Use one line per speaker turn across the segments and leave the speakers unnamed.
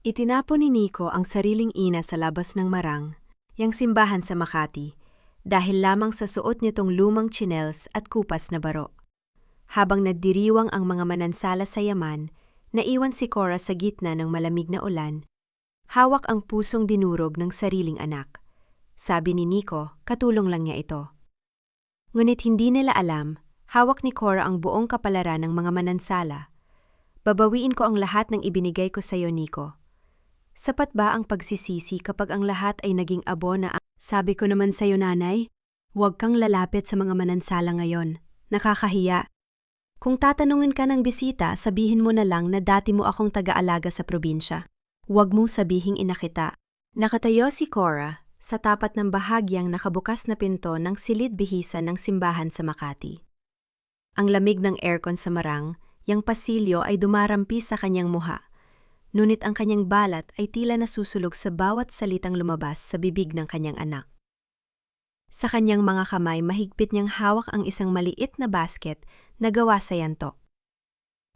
Itinapon ni Nico ang sariling ina sa labas ng Marang, yang simbahan sa Makati, dahil lamang sa suot nitong lumang tsinelas at kupas na baro. Habang nagdiriwang ang mga manansala sa yaman, naiwan si Cora sa gitna ng malamig na ulan, hawak ang pusong dinurog ng sariling anak. Sabi ni Nico, katulong lang niya ito. Ngunit hindi nila alam, hawak ni Cora ang buong kapalaran ng mga manansala. Babawiin ko ang lahat ng ibinigay ko sa iyo, Nico. Sapat ba ang pagsisisi kapag ang lahat ay naging abo na Sabi ko naman sa iyo, nanay, huwag kang lalapit sa mga manansala ngayon. Nakakahiya. Kung tatanungin ka ng bisita, sabihin mo na lang na dati mo akong taga-alaga sa probinsya. Huwag mong sabihing ina kita. Nakatayo si Cora sa tapat ng bahagyang nakabukas na pinto ng silid-bihisan ng simbahan sa Makati. Ang lamig ng aircon sa Marang, yang pasilyo ay dumarampi sa kanyang muha. Ngunit ang kanyang balat ay tila nasusulog sa bawat salitang lumabas sa bibig ng kanyang anak. Sa kanyang mga kamay, mahigpit niyang hawak ang isang maliit na basket na gawa sa yanto.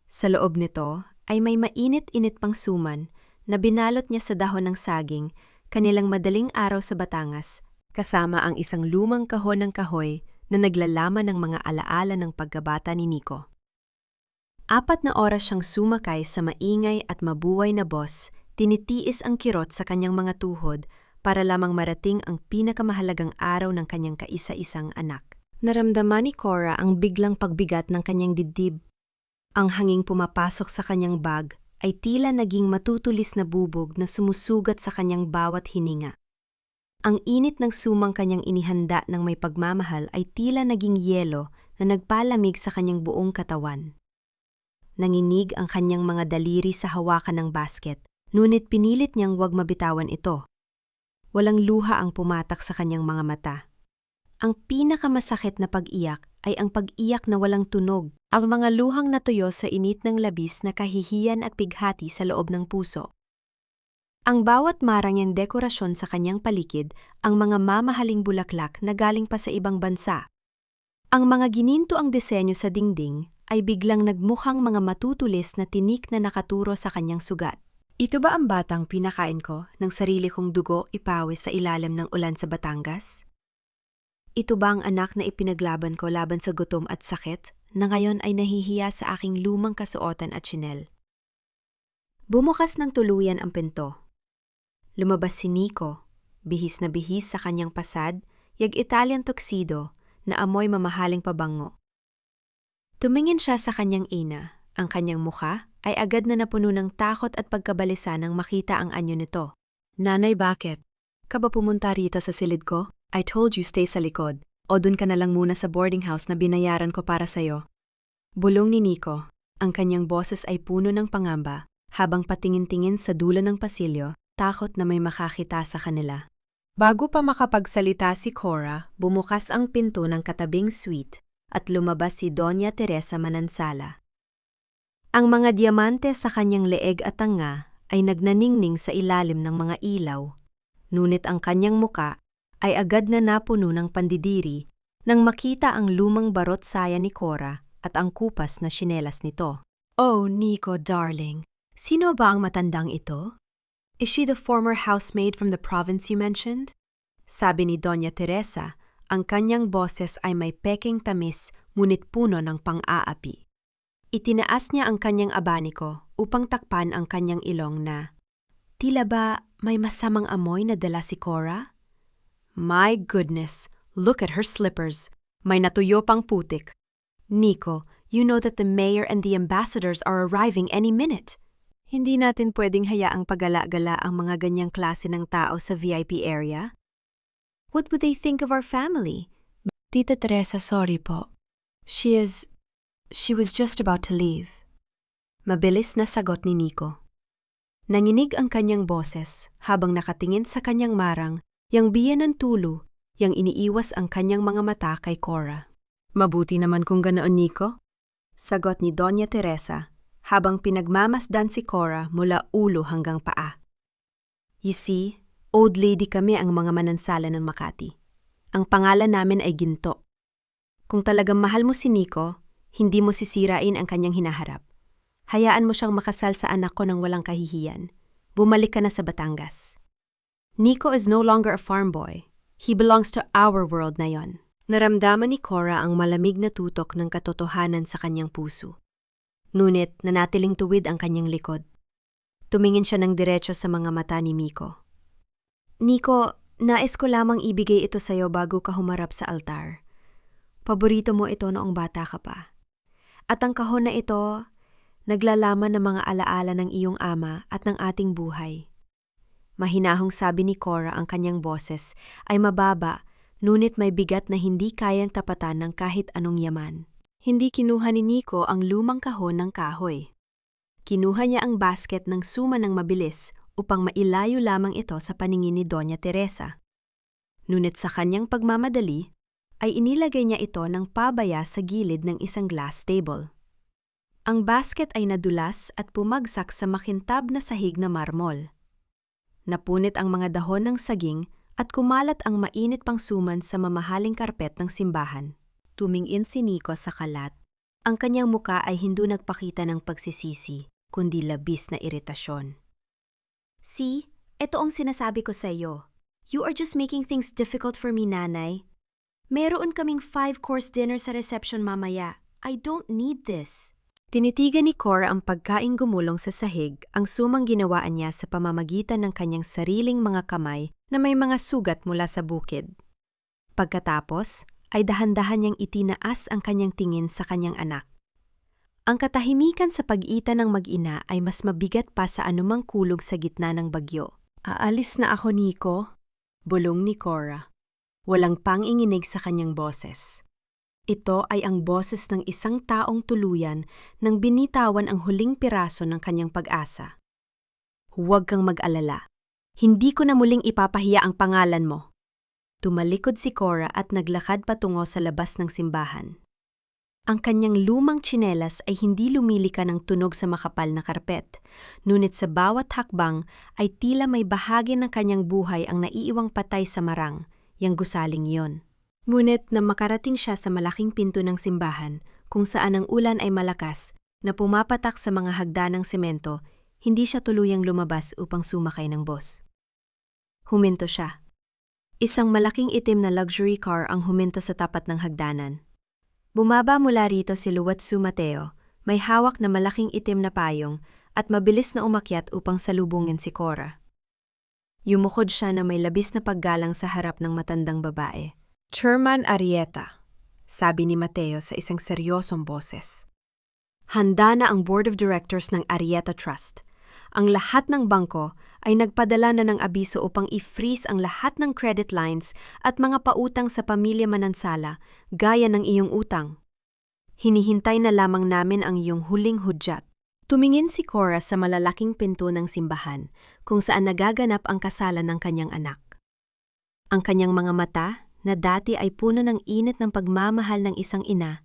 Sa loob nito ay may mainit-init pang suman na binalot niya sa dahon ng saging, kanilang madaling araw sa Batangas, kasama ang isang lumang kahon ng kahoy na naglalaman ng mga alaala ng pagkabata ni Nico. 4 na oras siyang sumakay sa maingay at mabuhay na bus, tinitiis ang kirot sa kanyang mga tuhod para lamang marating ang pinakamahalagang araw ng kanyang kaisa-isang anak. Naramdaman ni Cora ang biglang pagbigat ng kanyang dibdib. Ang hanging pumapasok sa kanyang bag ay tila naging matutulis na bubog na sumusugat sa kanyang bawat hininga. Ang init ng sumang kanyang inihanda ng may pagmamahal ay tila naging yelo na nagpalamig sa kanyang buong katawan. Nanginig ang kanyang mga daliri sa hawakan ng basket, ngunit pinilit niyang huwag mabitawan ito. Walang luha ang pumatak sa kanyang mga mata. Ang pinakamasakit na pag-iyak ay ang pag-iyak na walang tunog, ang mga luhang natuyo sa init ng labis na kahihiyan at bighati sa loob ng puso. Ang bawat marangyang dekorasyon sa kanyang paligid, ang mga mamahaling bulaklak na galing pa sa ibang bansa. Ang mga gininto ang disenyo sa dingding ay biglang nagmukhang mga matutulis na tinik na nakaturo sa kanyang sugat. Ito ba ang batang pinakain ko ng sarili kong dugo ipawis sa ilalim ng ulan sa Batangas? Ito ba ang anak na ipinaglaban ko laban sa gutom at sakit na ngayon ay nahihiya sa aking lumang kasuotan at tsinel? Bumukas ng tuluyan ang pinto. Lumabas si Nico, bihis na bihis sa kanyang pasad, yag Italian tuxedo na amoy mamahaling pabango. Tumingin siya sa kanyang ina. Ang kanyang mukha ay agad na napuno ng takot at pagkabalisa nang makita ang anyo nito. Nanay, bakit? Ka ba pumunta rito sa silid ko? I told you stay sa likod. O dun ka na lang muna sa boarding house na binayaran ko para sa'yo. Bulong ni Nico. Ang kanyang boses ay puno ng pangamba, habang patingin-tingin sa dulo ng pasilyo, takot na may makakita sa kanila. Bago pa makapagsalita si Cora, bumukas ang pinto ng katabing suite at lumabas si Doña Teresa Manansala. Ang mga diamante sa kanyang leeg at tanga ay nagnaningning sa ilalim ng mga ilaw, ngunit ang kanyang muka ay agad na napuno ng pandidiri nang makita ang lumang barot saya ni Cora at ang kupas na tsinelas nito. Oh, Nico darling, sino ba ang matandang ito? Is she the former housemaid from the province you mentioned? Sabi ni Doña Teresa, ang kanyang boses ay may peking tamis ngunit puno ng pang-aapi. Itinaas niya ang kanyang abaniko upang takpan ang kanyang ilong na, tila ba may masamang amoy na dala si Cora? My goodness, look at her slippers. May natuyo pang putik. Nico, you know that the mayor and the ambassadors are arriving any minute. Hindi natin pwedeng hayaang pagala-gala ang mga ganyang klase ng tao sa VIP area. What would they think of our family? Tita Teresa, sorry po. She was just about to leave. Mabilis na sagot ni Nico. Nanginig ang kanyang boses habang nakatingin sa kanyang marang, yang biyen ng tulo, yang iniiwas ang kanyang mga mata kay Cora. Mabuti naman kung ganoon, Nico. Sagot ni Doña Teresa habang pinagmamasdan si Cora mula ulo hanggang paa. You see, old lady kami ang mga manansala ng Makati. Ang pangalan namin ay Ginto. Kung talagang mahal mo si Nico, hindi mo sisirain ang kanyang hinaharap. Hayaan mo siyang makasal sa anak ko ng walang kahihiyan. bumalik ka na sa Batangas. Nico is no longer a farm boy. He belongs to our world na yon. Naramdaman ni Cora ang malamig na tutok ng katotohanan sa kanyang puso. Ngunit nanatiling tuwid ang kanyang likod. Tumingin siya ng diretso sa mga mata ni Miko. Nico, nais ko lamang ibigay ito sa'yo bago ka humarap sa altar. Paborito mo ito noong bata ka pa. At ang kahon na ito, naglalaman ng mga alaala ng iyong ama at ng ating buhay. Mahinahong sabi ni Cora, ang kanyang boses ay mababa, ngunit may bigat na hindi kayang tapatan ng kahit anong yaman. Hindi kinuha ni Nico ang lumang kahon ng kahoy. Kinuha niya ang basket ng suma ng mabilis upang mailayo lamang ito sa paningin ni Doña Teresa. Ngunit sa kanyang pagmamadali, ay inilagay niya ito ng pabaya sa gilid ng isang glass table. Ang basket ay nadulas at pumagsak sa makintab na sahig na marmol. Napunit ang mga dahon ng saging at kumalat ang mainit pang suman sa mamahaling karpet ng simbahan. Tumingin si Nico sa kalat. Ang kanyang muka ay hindi nagpakita ng pagsisisi, kundi labis na iritasyon. See, ito ang sinasabi ko sa iyo. You are just making things difficult for me, Nanay. Meron kaming 5-course dinner sa reception mamaya. I don't need this. Tinitigan ni Cora ang pagkaing gumulong sa sahig, ang sumang ginawaan niya sa pamamagitan ng kanyang sariling mga kamay na may mga sugat mula sa bukid. Pagkatapos, ay dahan-dahan niyang itinaas ang kanyang tingin sa kanyang anak. Ang katahimikan sa pag-ita ng mag-ina ay mas mabigat pa sa anumang kulog sa gitna ng bagyo. Aalis na ako, Nico, bulong ni Cora. Walang pang-inginig sa kanyang boses. Ito ay ang boses ng isang taong tuluyan nang binitawan ang huling piraso ng kanyang pag-asa. Huwag kang mag-alala. Hindi ko na muling ipapahiya ang pangalan mo. Tumalikod si Cora at naglakad patungo sa labas ng simbahan. Ang kanyang lumang tsinelas ay hindi lumilika ng tunog sa makapal na karpet, ngunit sa bawat hakbang ay tila may bahagi ng kanyang buhay ang naiiwang patay sa marang, yang gusaling iyon. Ngunit na makarating siya sa malaking pinto ng simbahan, kung saan ang ulan ay malakas, na pumapatak sa mga hagdanang semento, hindi siya tuluyang lumabas upang sumakay ng bus. Huminto siya. Isang malaking itim na luxury car ang huminto sa tapat ng hagdanan. Bumaba mula rito si Luwatsu Mateo, may hawak na malaking itim na payong at mabilis na umakyat upang salubungin si Cora. Yumukod siya na may labis na paggalang sa harap ng matandang babae. Chairman Arrieta, sabi ni Mateo sa isang seryosong boses. Handa na ang Board of Directors ng Arrieta Trust. Ang lahat ng bangko ay nagpadala na ng abiso upang i-freeze ang lahat ng credit lines at mga pautang sa pamilya Manansala gaya ng iyong utang. Hinihintay na lamang namin ang iyong huling hudyat. Tumingin si Cora sa malalaking pinto ng simbahan kung saan nagaganap ang kasalan ng kanyang anak. Ang kanyang mga mata, na dati ay puno ng init ng pagmamahal ng isang ina,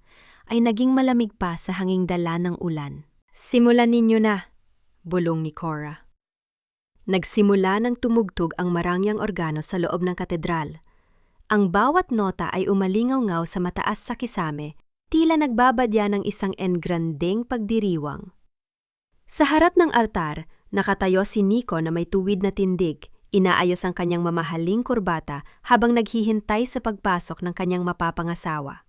ay naging malamig pa sa hanging dala ng ulan. Simulan ninyo na, bulong ni Cora. Nagsimula ng tumugtog ang marangyang organo sa loob ng katedral. Ang bawat nota ay umalingaw-ngaw sa mataas sa kisame, tila nagbabadya ng isang engrandeng pagdiriwang. Sa harap ng altar, nakatayo si Nico na may tuwid na tindig, inaayos ang kanyang mamahaling kurbata habang naghihintay sa pagpasok ng kanyang mapapangasawa.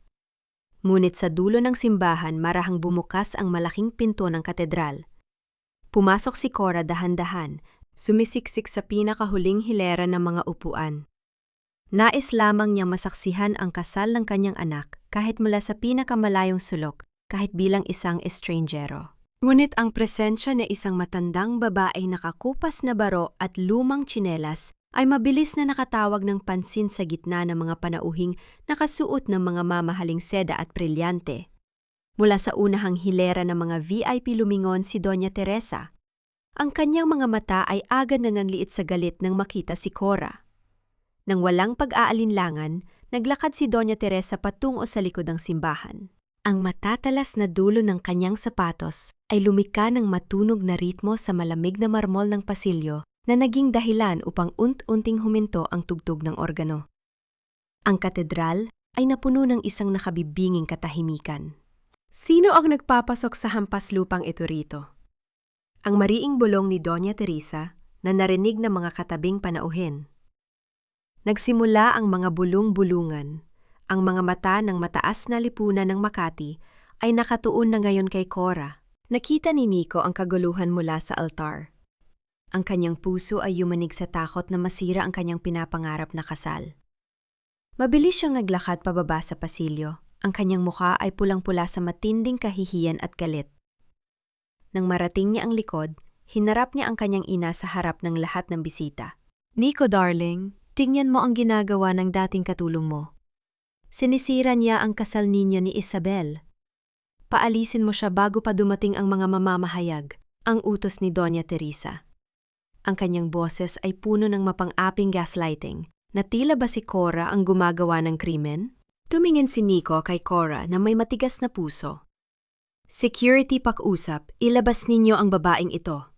Ngunit sa dulo ng simbahan marahang bumukas ang malaking pinto ng katedral. Pumasok si Cora dahan-dahan, sumisiksik sa pinakahuling hilera ng mga upuan. Nais lamang niya masaksihan ang kasal ng kanyang anak kahit mula sa pinakamalayong sulok, kahit bilang isang estrangjero. Ngunit ang presensya ng isang matandang babae nakakupas na baro at lumang tsinelas ay mabilis na nakatawag ng pansin sa gitna ng mga panauhing nakasuot ng mga mamahaling seda at brilyante. Mula sa unahang hilera ng mga VIP lumingon si Doña Teresa. Ang kanyang mga mata ay agad na nanliit sa galit nang makita si Cora. Nang walang pag-aalinlangan, naglakad si Doña Teresa patungo sa likod ng simbahan. Ang matatalas na dulo ng kanyang sapatos ay lumika ng matunog na ritmo sa malamig na marmol ng pasilyo na naging dahilan upang unt-unting huminto ang tugtog ng organo. Ang katedral ay napuno ng isang nakabibinging katahimikan. Sino ang nagpapasok sa hampas lupang ito rito? Ang mariing bulong ni Doña Teresa, na narinig ng mga katabing panauhin. Nagsimula ang mga bulong-bulungan. Ang mga mata ng mataas na lipunan ng Makati ay nakatuon na ngayon kay Cora. Nakita ni Nico ang kaguluhan mula sa altar. Ang kanyang puso ay yumanig sa takot na masira ang kanyang pinapangarap na kasal. Mabilis siyang naglakad pababa sa pasilyo. Ang kanyang mukha ay pulang-pula sa matinding kahihiyan at galit. Nang marating niya ang likod, hinarap niya ang kanyang ina sa harap ng lahat ng bisita. "Nico darling, tingnan mo ang ginagawa ng dating katulong mo. Sinisira niya ang kasal ninyo ni Isabel. Paalisin mo siya bago pa dumating ang mga mamamahayag," ang utos ni Doña Teresa. Ang kanyang boses ay puno ng mapang-aping gaslighting, na tila ba si Cora ang gumagawa ng krimen? Tumingin si Nico kay Cora na may matigas na puso. "Security pakiusap, ilabas ninyo ang babaeng ito.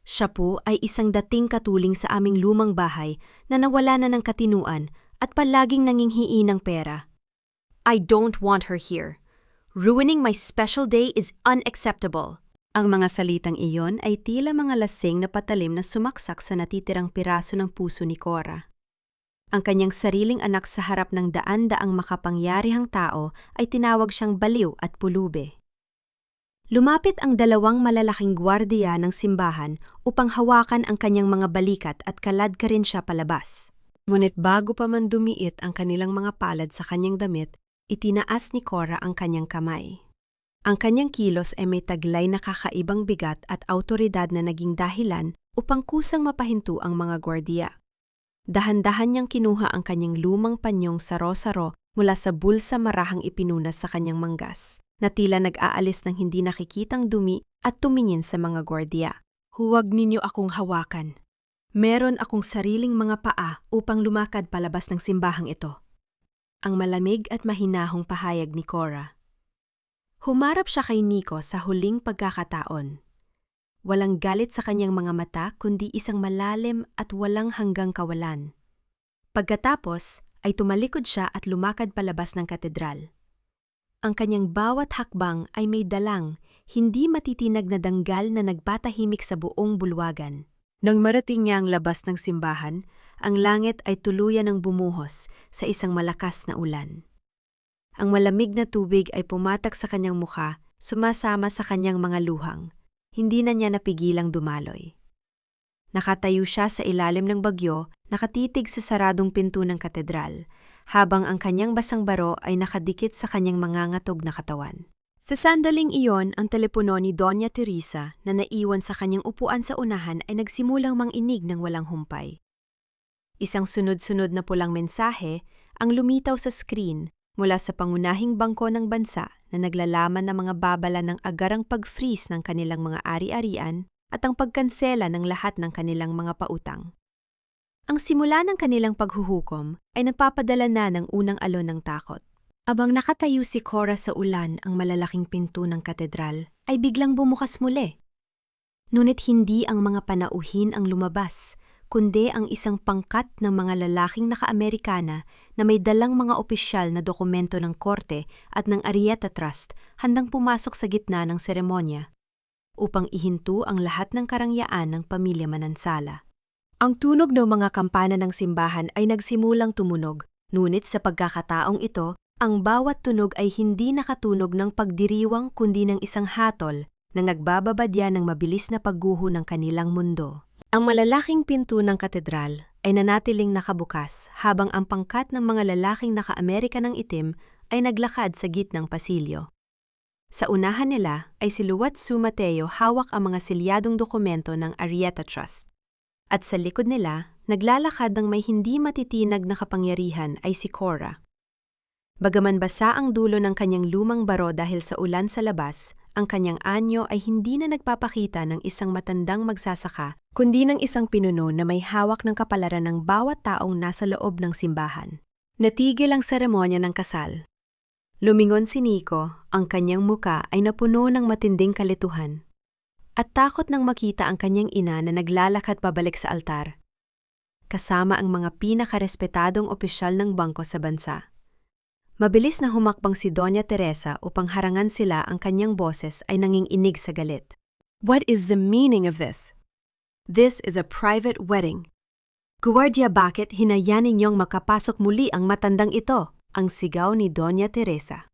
Siya po ay isang dating katuling sa aming lumang bahay na nawala na ng katinuan at palaging nanginghihi ng pera. I don't want her here. Ruining my special day is unacceptable." Ang mga salitang iyon ay tila mga lasing na patalim na sumaksak sa natitirang piraso ng puso ni Cora. Ang kanyang sariling anak sa harap ng daan-daang makapangyarihang tao ay tinawag siyang baliw at pulube. Lumapit ang dalawang malalaking gwardiya ng simbahan upang hawakan ang kanyang mga balikat at kalad ka rin siya palabas. Ngunit bago pa man dumiit ang kanilang mga palad sa kanyang damit, itinaas ni Cora ang kanyang kamay. Ang kanyang kilos ay may taglay na kakaibang bigat at awtoridad na naging dahilan upang kusang mapahinto ang mga gwardiya. Dahan-dahan niyang kinuha ang kanyang lumang panyong saro-saro mula sa bulsa marahang ipinunas sa kanyang manggas, na tila nag-aalis ng hindi nakikitang dumi at tumingin sa mga gwardiya. "Huwag ninyo akong hawakan. Meron akong sariling mga paa upang lumakad palabas ng simbahang ito." Ang malamig at mahinahong pahayag ni Cora. Humarap siya kay Nico sa huling pagkakataon. Walang galit sa kanyang mga mata kundi isang malalim at walang hanggang kawalan. Pagkatapos ay tumalikod siya at lumakad palabas ng katedral. Ang kanyang bawat hakbang ay may dalang, hindi matitinag na danggal na nagpatahimik sa buong bulwagan. Nang marating niya ang labas ng simbahan, ang langit ay tuluyan ng bumuhos sa isang malakas na ulan. Ang malamig na tubig ay pumatak sa kanyang mukha, sumasama sa kanyang mga luhang. Hindi na niya napigilang dumaloy. Nakatayo siya sa ilalim ng bagyo, nakatitig sa saradong pinto ng katedral, habang ang kanyang basang baro ay nakadikit sa kanyang mangangatog na katawan. Sa sandaling iyon, ang telepono ni Doña Teresa na naiwan sa kanyang upuan sa unahan ay nagsimulang manginig ng walang humpay. Isang sunod-sunod na pulang mensahe ang lumitaw sa screen mula sa pangunahing bangko ng bansa na naglalaman ng mga babala ng agarang pag-freeze ng kanilang mga ari-arian at ang pagkansela ng lahat ng kanilang mga pautang. Ang simula ng kanilang paghuhukom ay nagpapadala na ng unang alon ng takot. Abang nakatayo si Cora sa ulan, ang malalaking pinto ng katedral ay biglang bumukas muli. Ngunit hindi ang mga panauhin ang lumabas, kundi ang isang pangkat ng mga lalaking naka-Amerikana na may dalang mga opisyal na dokumento ng korte at ng Arrieta Trust handang pumasok sa gitna ng seremonya upang ihinto ang lahat ng karangyaan ng pamilya Manansala. Ang tunog ng mga kampana ng simbahan ay nagsimulang tumunog, ngunit sa pagkakataong ito, ang bawat tunog ay hindi nakatunog ng pagdiriwang kundi ng isang hatol na nagbababadya ng mabilis na pagguho ng kanilang mundo. Ang malalaking pinto ng katedral ay nanatiling nakabukas habang ang pangkat ng mga lalaking naka-Amerika ng itim ay naglakad sa gitnang pasilyo. Sa unahan nila ay si Luwatsu Mateo, hawak ang mga selyadong dokumento ng Arrieta Trust. At sa likod nila, naglalakad ng may hindi matitinag na kapangyarihan ay si Cora. Bagaman basa ang dulo ng kanyang lumang baro dahil sa ulan sa labas, ang kanyang anyo ay hindi na nagpapakita ng isang matandang magsasaka, kundi ng isang pinuno na may hawak ng kapalaran ng bawat taong nasa loob ng simbahan. Natigil ang seremonya ng kasal. Lumingon si Nico, ang kanyang muka ay napuno ng matinding kalituhan. At takot nang makita ang kanyang ina na naglalakad pabalik sa altar, kasama ang mga pinakarespetadong opisyal ng bangko sa bansa. Mabilis na humakbang si Doña Teresa upang harangan sila, ang kanyang boses ay nanginginig sa galit. "What is the meaning of this? This is a private wedding. Guardia, bakit hinayaan ninyong makapasok muli ang matandang ito? Ang sigaw ni Doña Teresa.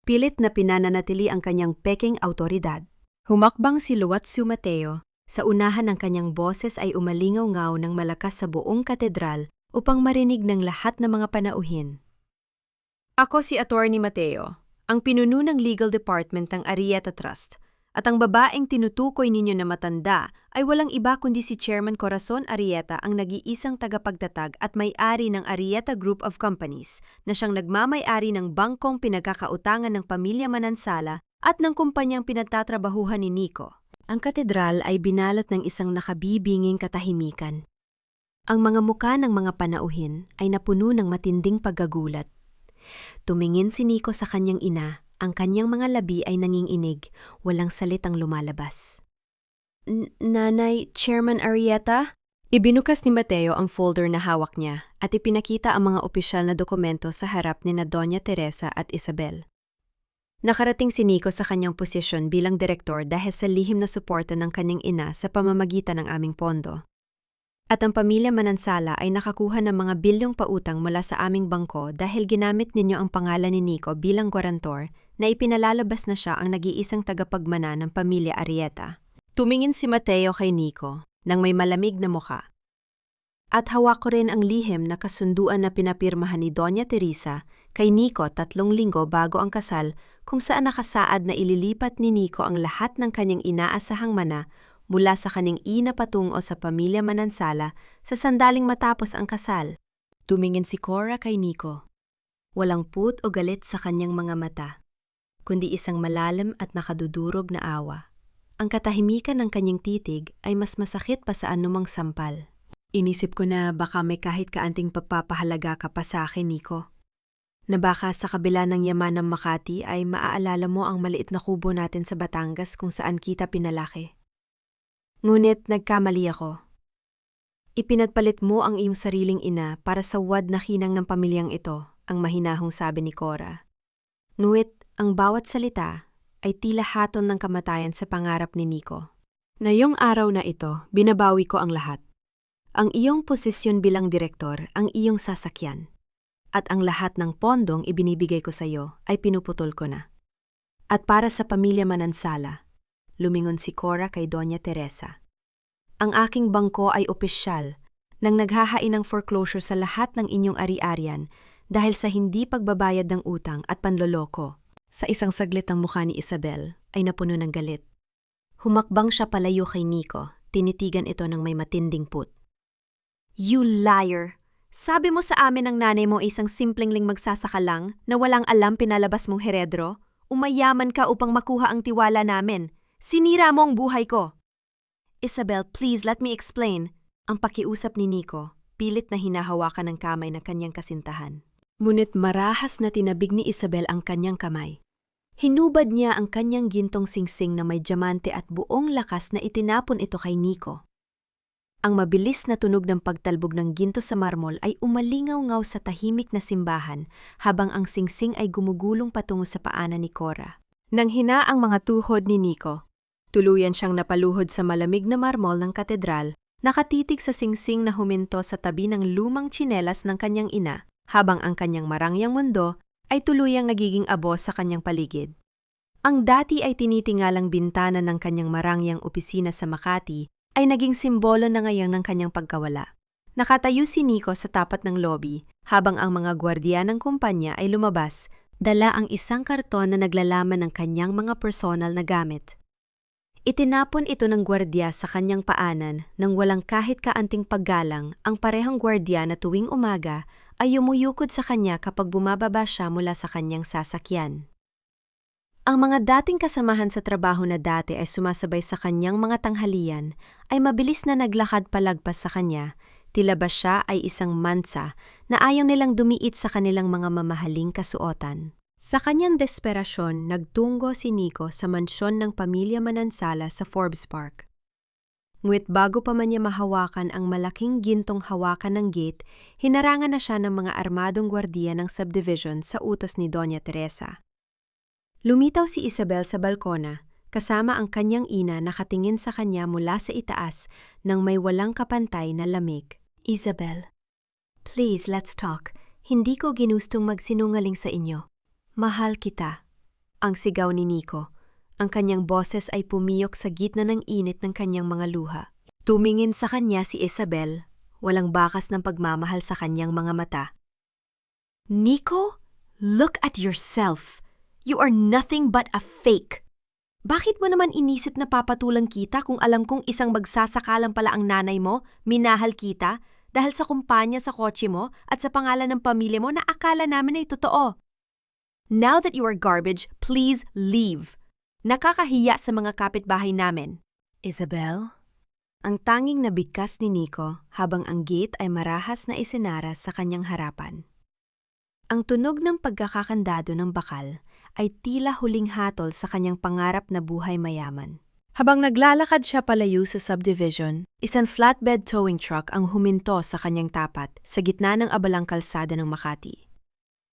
Pilit na pinananatili ang kanyang peking autoridad. Humakbang si Luatsu Mateo. Sa unahan ng kanyang boses ay umalingaw-ngaw ng malakas sa buong katedral upang marinig ng lahat ng mga panauhin. Ako si Attorney Mateo, ang pinuno ng legal department ng Arrieta Trust. At ang babaeng tinutukoy ninyo na matanda ay walang iba kundi si Chairman Corazon Arrieta, ang nag-iisang tagapagtatag at may-ari ng Arrieta Group of Companies na siyang nagmamay-ari ng bangkong pinagkakautangan ng pamilya Manansala at ng kumpanyang pinagtatrabahuhan ni Nico. Ang katedral ay binalot ng isang nakabibinging katahimikan. Ang mga muka ng mga panauhin ay napuno ng matinding paggagulat. Tumingin si Nico sa kanyang ina. Ang kanyang mga labi ay nanginginig, walang salitang lumalabas. Nanay, Chairman Arrieta? Ibinukas ni Mateo ang folder na hawak niya at ipinakita ang mga opisyal na dokumento sa harap ni na Doña Teresa at Isabel. Nakarating si Nico sa kanyang posisyon bilang direktor dahil sa lihim na suporta ng kanyang ina sa pamamagitan ng aming pondo. At ang pamilya Manansala ay nakakuha ng mga bilyong pautang mula sa aming bangko dahil ginamit ninyo ang pangalan ni Nico bilang guarantor na ipinalalabas na siya ang nag-iisang tagapagmana ng pamilya Arrieta. Tumingin si Mateo kay Nico nang may malamig na muka. At hawak ko rin ang lihim na kasunduan na pinapirmahan ni Doña Teresa kay Nico 3 linggo bago ang kasal, kung saan nakasaad na ililipat ni Nico ang lahat ng kanyang inaasahang mana mula sa kanyang ina patungo sa pamilya Manansala sa sandaling matapos ang kasal. Tumingin si Cora kay Nico. Walang put o galit sa kanyang mga mata, kundi isang malalim at nakadudurog na awa. Ang katahimikan ng kanyang titig ay mas masakit pa sa anumang sampal. Inisip ko na baka may kahit kaanting pagpapahalaga ka pa sa akin, Nico. Na baka sa kabila ng yaman ng Makati ay maaalala mo ang maliit na kubo natin sa Batangas kung saan kita pinalaki. Ngunit nagkamali ako. Ipinagpalit mo ang iyong sariling ina para sa wad na hinang ng pamilyang ito, ang mahinahong sabi ni Cora. Ngunit ang bawat salita ay tila haton ng kamatayan sa pangarap ni Nico. Ngayong araw na ito, binabawi ko ang lahat. Ang iyong posisyon bilang direktor, ang iyong sasakyan. At ang lahat ng pondong ibinibigay ko sa iyo ay pinuputol ko na. At para sa pamilya Manansala, lumingon si Cora kay Doña Teresa. Ang aking bangko ay opisyal nang naghahain ng foreclosure sa lahat ng inyong ari-arian dahil sa hindi pagbabayad ng utang at panloloko. Sa isang saglit ang mukha ni Isabel ay napuno ng galit. Humakbang siya palayo kay Nico, tinitigan ito ng may matinding put. You liar! Sabi mo sa amin ng nanay mo isang simpleng magsasaka lang na walang alam pinalabas mong heredro? Umayaman ka upang makuha ang tiwala namin. Sinira mo ang buhay ko! Isabel, please let me explain. Ang pakiusap ni Nico, pilit na hinahawakan ng kamay ng kanyang kasintahan. Ngunit marahas na tinabig ni Isabel ang kanyang kamay. Hinubad niya ang kanyang gintong singsing na may diamante at buong lakas na itinapon ito kay Nico. Ang mabilis na tunog ng pagtalbog ng ginto sa marmol ay umalingaw-ngaw sa tahimik na simbahan habang ang singsing ay gumugulong patungo sa paanan ni Cora. Nang hina ang mga tuhod ni Nico, tuluyan siyang napaluhod sa malamig na marmol ng katedral, nakatitig sa singsing na huminto sa tabi ng lumang tsinelas ng kanyang ina, habang ang kanyang marangyang mundo ay tuluyang nagiging abo sa kanyang paligid. Ang dati ay tinitingalang bintana ng kanyang marangyang opisina sa Makati ay naging simbolo na ngayon ng kanyang pagkawala. Nakatayo si Nico sa tapat ng lobby habang ang mga gwardiya ng kumpanya ay lumabas, dala ang isang karton na naglalaman ng kanyang mga personal na gamit. Itinapon ito ng gwardiya sa kanyang paanan nang walang kahit kaanting paggalang. Ang parehong gwardiya na tuwing umaga ay yumuyukod sa kanya kapag bumababa siya mula sa kanyang sasakyan. Ang mga dating kasamahan sa trabaho na dati ay sumasabay sa kanyang mga tanghalian ay mabilis na naglakad palagpas sa kanya, tila ba siya ay isang mansa na ayaw nilang dumiit sa kanilang mga mamahaling kasuotan. Sa kanyang desperasyon, nagtungo si Nico sa mansyon ng pamilya Manansala sa Forbes Park. Ngunit bago pa man niya mahawakan ang malaking gintong hawakan ng gate, hinarangan na siya ng mga armadong gwardiya ng subdivision sa utos ni Doña Teresa. Lumitaw si Isabel sa balkona, kasama ang kanyang ina nakatingin sa kanya mula sa itaas nang may walang kapantay na lamig. Isabel, please let's talk. Hindi ko ginustong magsinungaling sa inyo. Mahal kita. Ang sigaw ni Nico. Ang kanyang boses ay pumiyok sa gitna ng init ng kanyang mga luha. Tumingin sa kanya si Isabel, walang bakas ng pagmamahal sa kanyang mga mata. Nico, look at yourself. You are nothing but a fake. Bakit mo naman inisip na papatulan kita kung alam kong isang magsasakalang pala ang nanay mo, minahal kita, dahil sa kumpanya sa kotse mo at sa pangalan ng pamilya mo na akala namin ay totoo? Now that you are garbage, please leave. Nakakahiya sa mga kapitbahay namin. Isabel? Ang tanging nabigkas ni Nico habang ang gate ay marahas na isinara sa kanyang harapan. Ang tunog ng pagkakakandado ng bakal ay tila huling hatol sa kanyang pangarap na buhay mayaman. Habang naglalakad siya palayo sa subdivision, isang flatbed towing truck ang huminto sa kanyang tapat sa gitna ng abalang kalsada ng Makati.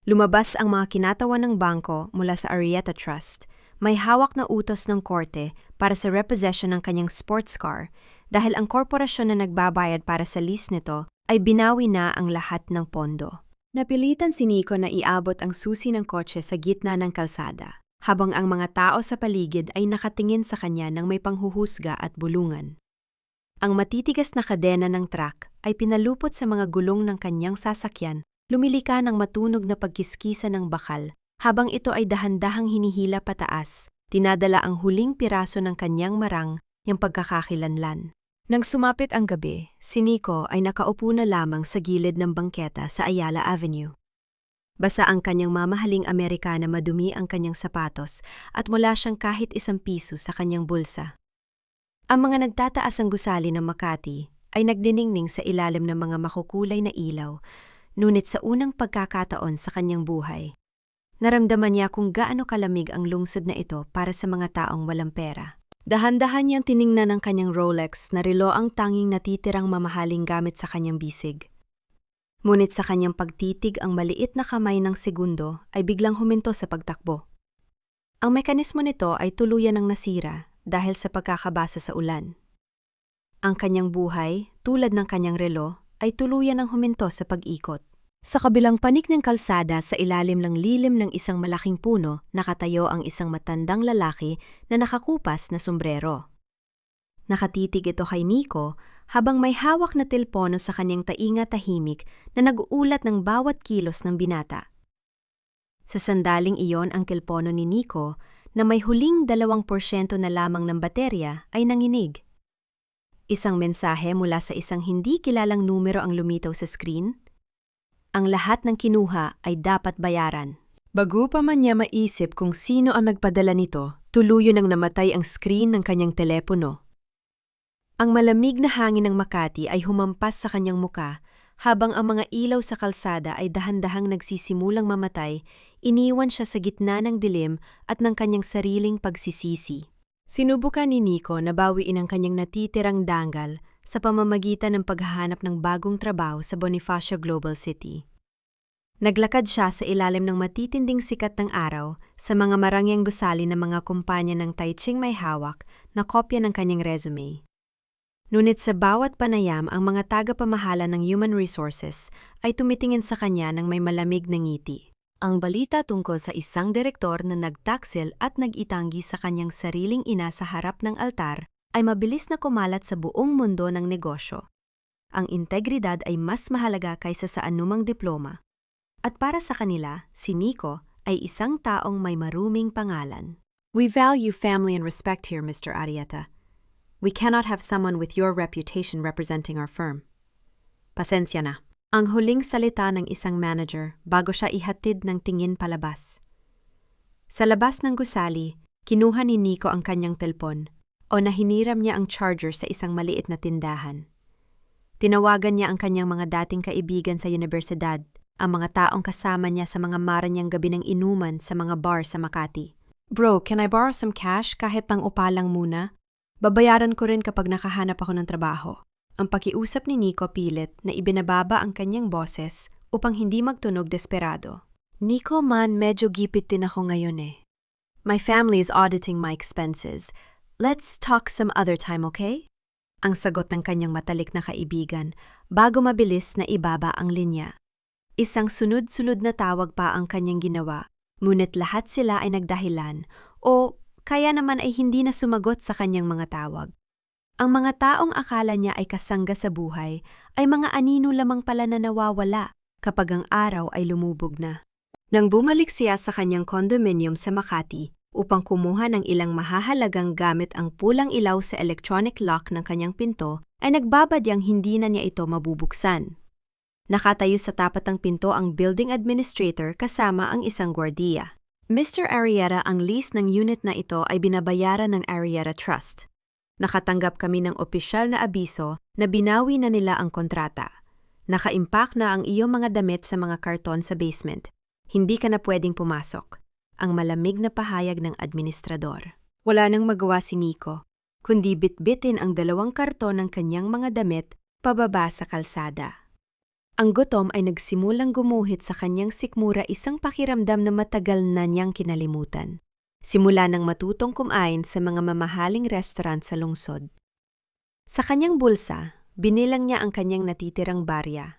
Lumabas ang mga kinatawan ng bangko mula sa Arrieta Trust. May hawak na utos ng korte para sa repossession ng kanyang sports car dahil ang korporasyon na nagbabayad para sa lease nito ay binawi na ang lahat ng pondo. Napilitan si Nico na iabot ang susi ng kotse sa gitna ng kalsada, habang ang mga tao sa paligid ay nakatingin sa kanya ng may panghuhusga at bulungan. Ang matitigas na kadena ng truck ay pinalupot sa mga gulong ng kanyang sasakyan, lumilika ng matunog na pagkiskisa ng bakal, habang ito ay dahan-dahang hinihila pataas, tinadala ang huling piraso ng kanyang marang, yung pagkakakilanlan. Nang sumapit ang gabi, si Nico ay nakaupo na lamang sa gilid ng bangketa sa Ayala Avenue. Basa ang kanyang mamahaling Amerikana, madumi ang kanyang sapatos at wala siyang kahit isang piso sa kanyang bulsa. Ang mga nagtataas ang gusali ng Makati ay nagdiningning sa ilalim ng mga makukulay na ilaw, ngunit sa unang pagkakataon sa kanyang buhay, naramdaman niya kung gaano kalamig ang lungsod na ito para sa mga taong walang pera. Dahan-dahan niyang tiningnan ng kanyang Rolex na relo ang tanging natitirang mamahaling gamit sa kanyang bisig. Ngunit sa kanyang pagtitig ang maliit na kamay ng segundo ay biglang huminto sa pagtakbo. Ang mekanismo nito ay tuluyan ng nasira dahil sa pagkakabasa sa ulan. Ang kanyang buhay, tulad ng kanyang relo, ay tuluyan ng huminto sa pag-ikot. Sa kabilang panig ng kalsada sa ilalim ng lilim ng isang malaking puno, nakatayo ang isang matandang lalaki na nakakupas na sombrero. Nakatitig ito kay Nico habang may hawak na telpono sa kanyang tainga tahimik na nag-uulat ng bawat kilos ng binata. Sa sandaling iyon ang telpono ni Nico na may huling 2% na lamang ng baterya ay nanginig. Isang mensahe mula sa isang hindi kilalang numero ang lumitaw sa screen. Ang lahat ng kinuha ay dapat bayaran. Bago pa man niya maisip kung sino ang nagpadala nito, tuluyan nang namatay ang screen ng kanyang telepono. Ang malamig na hangin ng Makati ay humampas sa kanyang muka, habang ang mga ilaw sa kalsada ay dahan-dahang nagsisimulang mamatay, iniwan siya sa gitna ng dilim at ng kanyang sariling pagsisisi. Sinubukan ni Nico na bawiin ang kanyang natitirang danggal sa pamamagitan ng paghahanap ng bagong trabaho sa Bonifacio Global City. Naglakad siya sa ilalim ng matitinding sikat ng araw sa mga marangyang gusali ng mga kumpanya ng Taiching may hawak na kopya ng kanyang resume. Ngunit sa bawat panayam ang mga tagapamahala ng human resources ay tumitingin sa kanya ng may malamig na ngiti. Ang balita tungkol sa isang direktor na nagtaksil at nag-itanggi sa kanyang sariling ina sa harap ng altar ay mabilis na kumalat sa buong mundo ng negosyo. Ang integridad ay mas mahalaga kaysa sa anumang diploma. At para sa kanila, si Nico ay isang taong may maruming pangalan. We value family and respect here, Mr. Arrieta. We cannot have someone with your reputation representing our firm. Pasensya na. Ang huling salita ng isang manager bago siya ihatid ng tingin palabas. Sa labas ng gusali, kinuha ni Nico ang kanyang telpon o nahiniram niya ang charger sa isang maliit na tindahan. Tinawagan niya ang kanyang mga dating kaibigan sa universidad, ang mga taong kasama niya sa mga maranyang gabi ng inuman sa mga bar sa Makati. Bro, can I borrow some cash kahit pang upalang muna? Babayaran ko rin kapag nakahanap ako ng trabaho. Ang pakiusap ni Nico pilit na ibinababa ang kanyang boses upang hindi magtunog desperado. Nico man, medyo gipit din ako ngayon eh. My family is auditing my expenses. Let's talk some other time, okay? Ang sagot ng kanyang matalik na kaibigan bago mabilis na ibaba ang linya. Isang sunod-sunod na tawag pa ang kanyang ginawa, ngunit lahat sila ay nagdahilan o kaya naman ay hindi na sumagot sa kanyang mga tawag. Ang mga taong akala niya ay kasangga sa buhay ay mga anino lamang pala na nawawala kapag ang araw ay lumubog na. Nang bumalik siya sa kanyang condominium sa Makati upang kumuha ng ilang mahahalagang gamit ang pulang ilaw sa electronic lock ng kanyang pinto, ay nagbabadyang hindi na niya ito mabubuksan. Nakatayo sa tapat ng pinto ang building administrator kasama ang isang gwardiya. Mr. Arrieta, ang lease ng unit na ito ay binabayaran ng Arrieta Trust. Nakatanggap kami ng opisyal na abiso na binawi na nila ang kontrata. Naka-impact na ang iyong mga damit sa mga karton sa basement. Hindi ka na pwedeng pumasok. Ang malamig na pahayag ng administrador. Wala nang magawa si Nico, kundi bitbitin ang 2 karton ng kanyang mga damit pababa sa kalsada. Ang gutom ay nagsimulang gumuhit sa kanyang sikmura, isang pakiramdam na matagal na niyang kinalimutan. Simula nang matutong kumain sa mga mamahaling restaurant sa lungsod. Sa kanyang bulsa, binilang niya ang kanyang natitirang barya.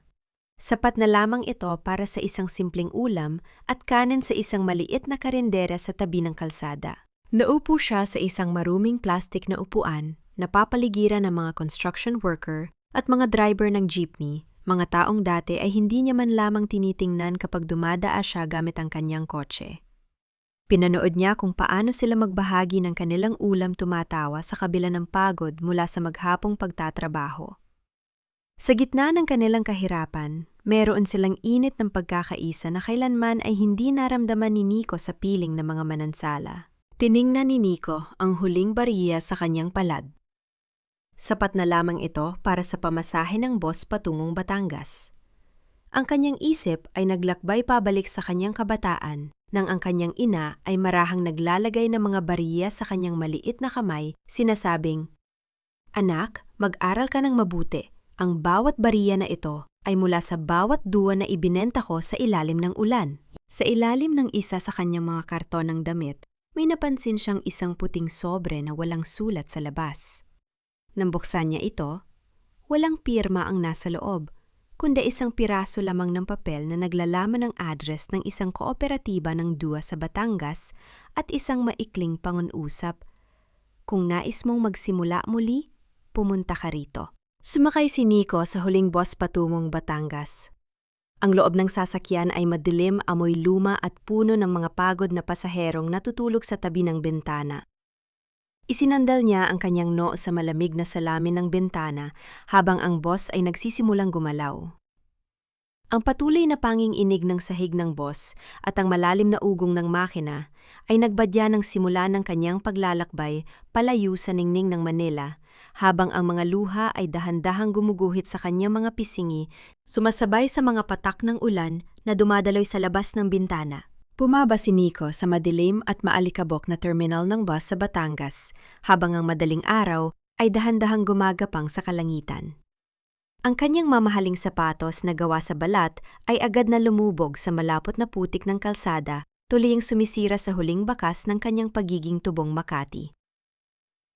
Sapat na lamang ito para sa isang simpleng ulam at kanin sa isang maliit na karendera sa tabi ng kalsada. Naupo siya sa isang maruming plastik na upuan, napapaligiran ng mga construction worker at mga driver ng jeepney, mga taong dati ay hindi niya man lamang tinitingnan kapag dumadaa siya gamit ang kanyang kotse. Pinanood niya kung paano sila magbahagi ng kanilang ulam tumatawa sa kabila ng pagod mula sa maghapong pagtatrabaho. Sa gitna ng kanilang kahirapan, meron silang init ng pagkakaisa na kailanman ay hindi naramdaman ni Nico sa piling ng mga manansala. Tiningnan ni Nico ang huling bariya sa kanyang palad. Sapat na lamang ito para sa pamasahe ng boss patungong Batangas. Ang kanyang isip ay naglakbay pabalik sa kanyang kabataan nang ang kanyang ina ay marahang naglalagay ng mga bariya sa kanyang maliit na kamay, sinasabing, "Anak, mag-aral ka ng mabuti. Ang bawat bariya na ito ay mula sa bawat duwa na ibinenta ko sa ilalim ng ulan." Sa ilalim ng isa sa kanyang mga karton ng damit, may napansin siyang isang puting sobre na walang sulat sa labas. Nang buksan niya ito, walang pirma ang nasa loob, kundi isang piraso lamang ng papel na naglalaman ng address ng isang kooperatiba ng duwa sa Batangas at isang maikling pangunusap. "Kung nais mong magsimula muli, pumunta ka rito." Sumakay si Nico sa huling bus patungong Batangas. Ang loob ng sasakyan ay madilim, amoy luma at puno ng mga pagod na pasaherong natutulog sa tabi ng bintana. Isinandal niya ang kanyang noo sa malamig na salamin ng bintana habang ang bus ay nagsisimulang gumalaw. Ang patuloy na panging-inig ng sahig ng bus at ang malalim na ugong ng makina ay nagbadya ng simula ng kanyang paglalakbay palayo sa ningning ng Manila, habang ang mga luha ay dahan-dahang gumuguhit sa kanyang mga pisingi, sumasabay sa mga patak ng ulan na dumadaloy sa labas ng bintana. Bumaba si Nico sa madilim at maalikabok na terminal ng bus sa Batangas, habang ang madaling araw ay dahan-dahang gumagapang sa kalangitan. Ang kanyang mamahaling sapatos na gawa sa balat ay agad na lumubog sa malapot na putik ng kalsada, tuliyang sumisira sa huling bakas ng kanyang pagiging tubong Makati.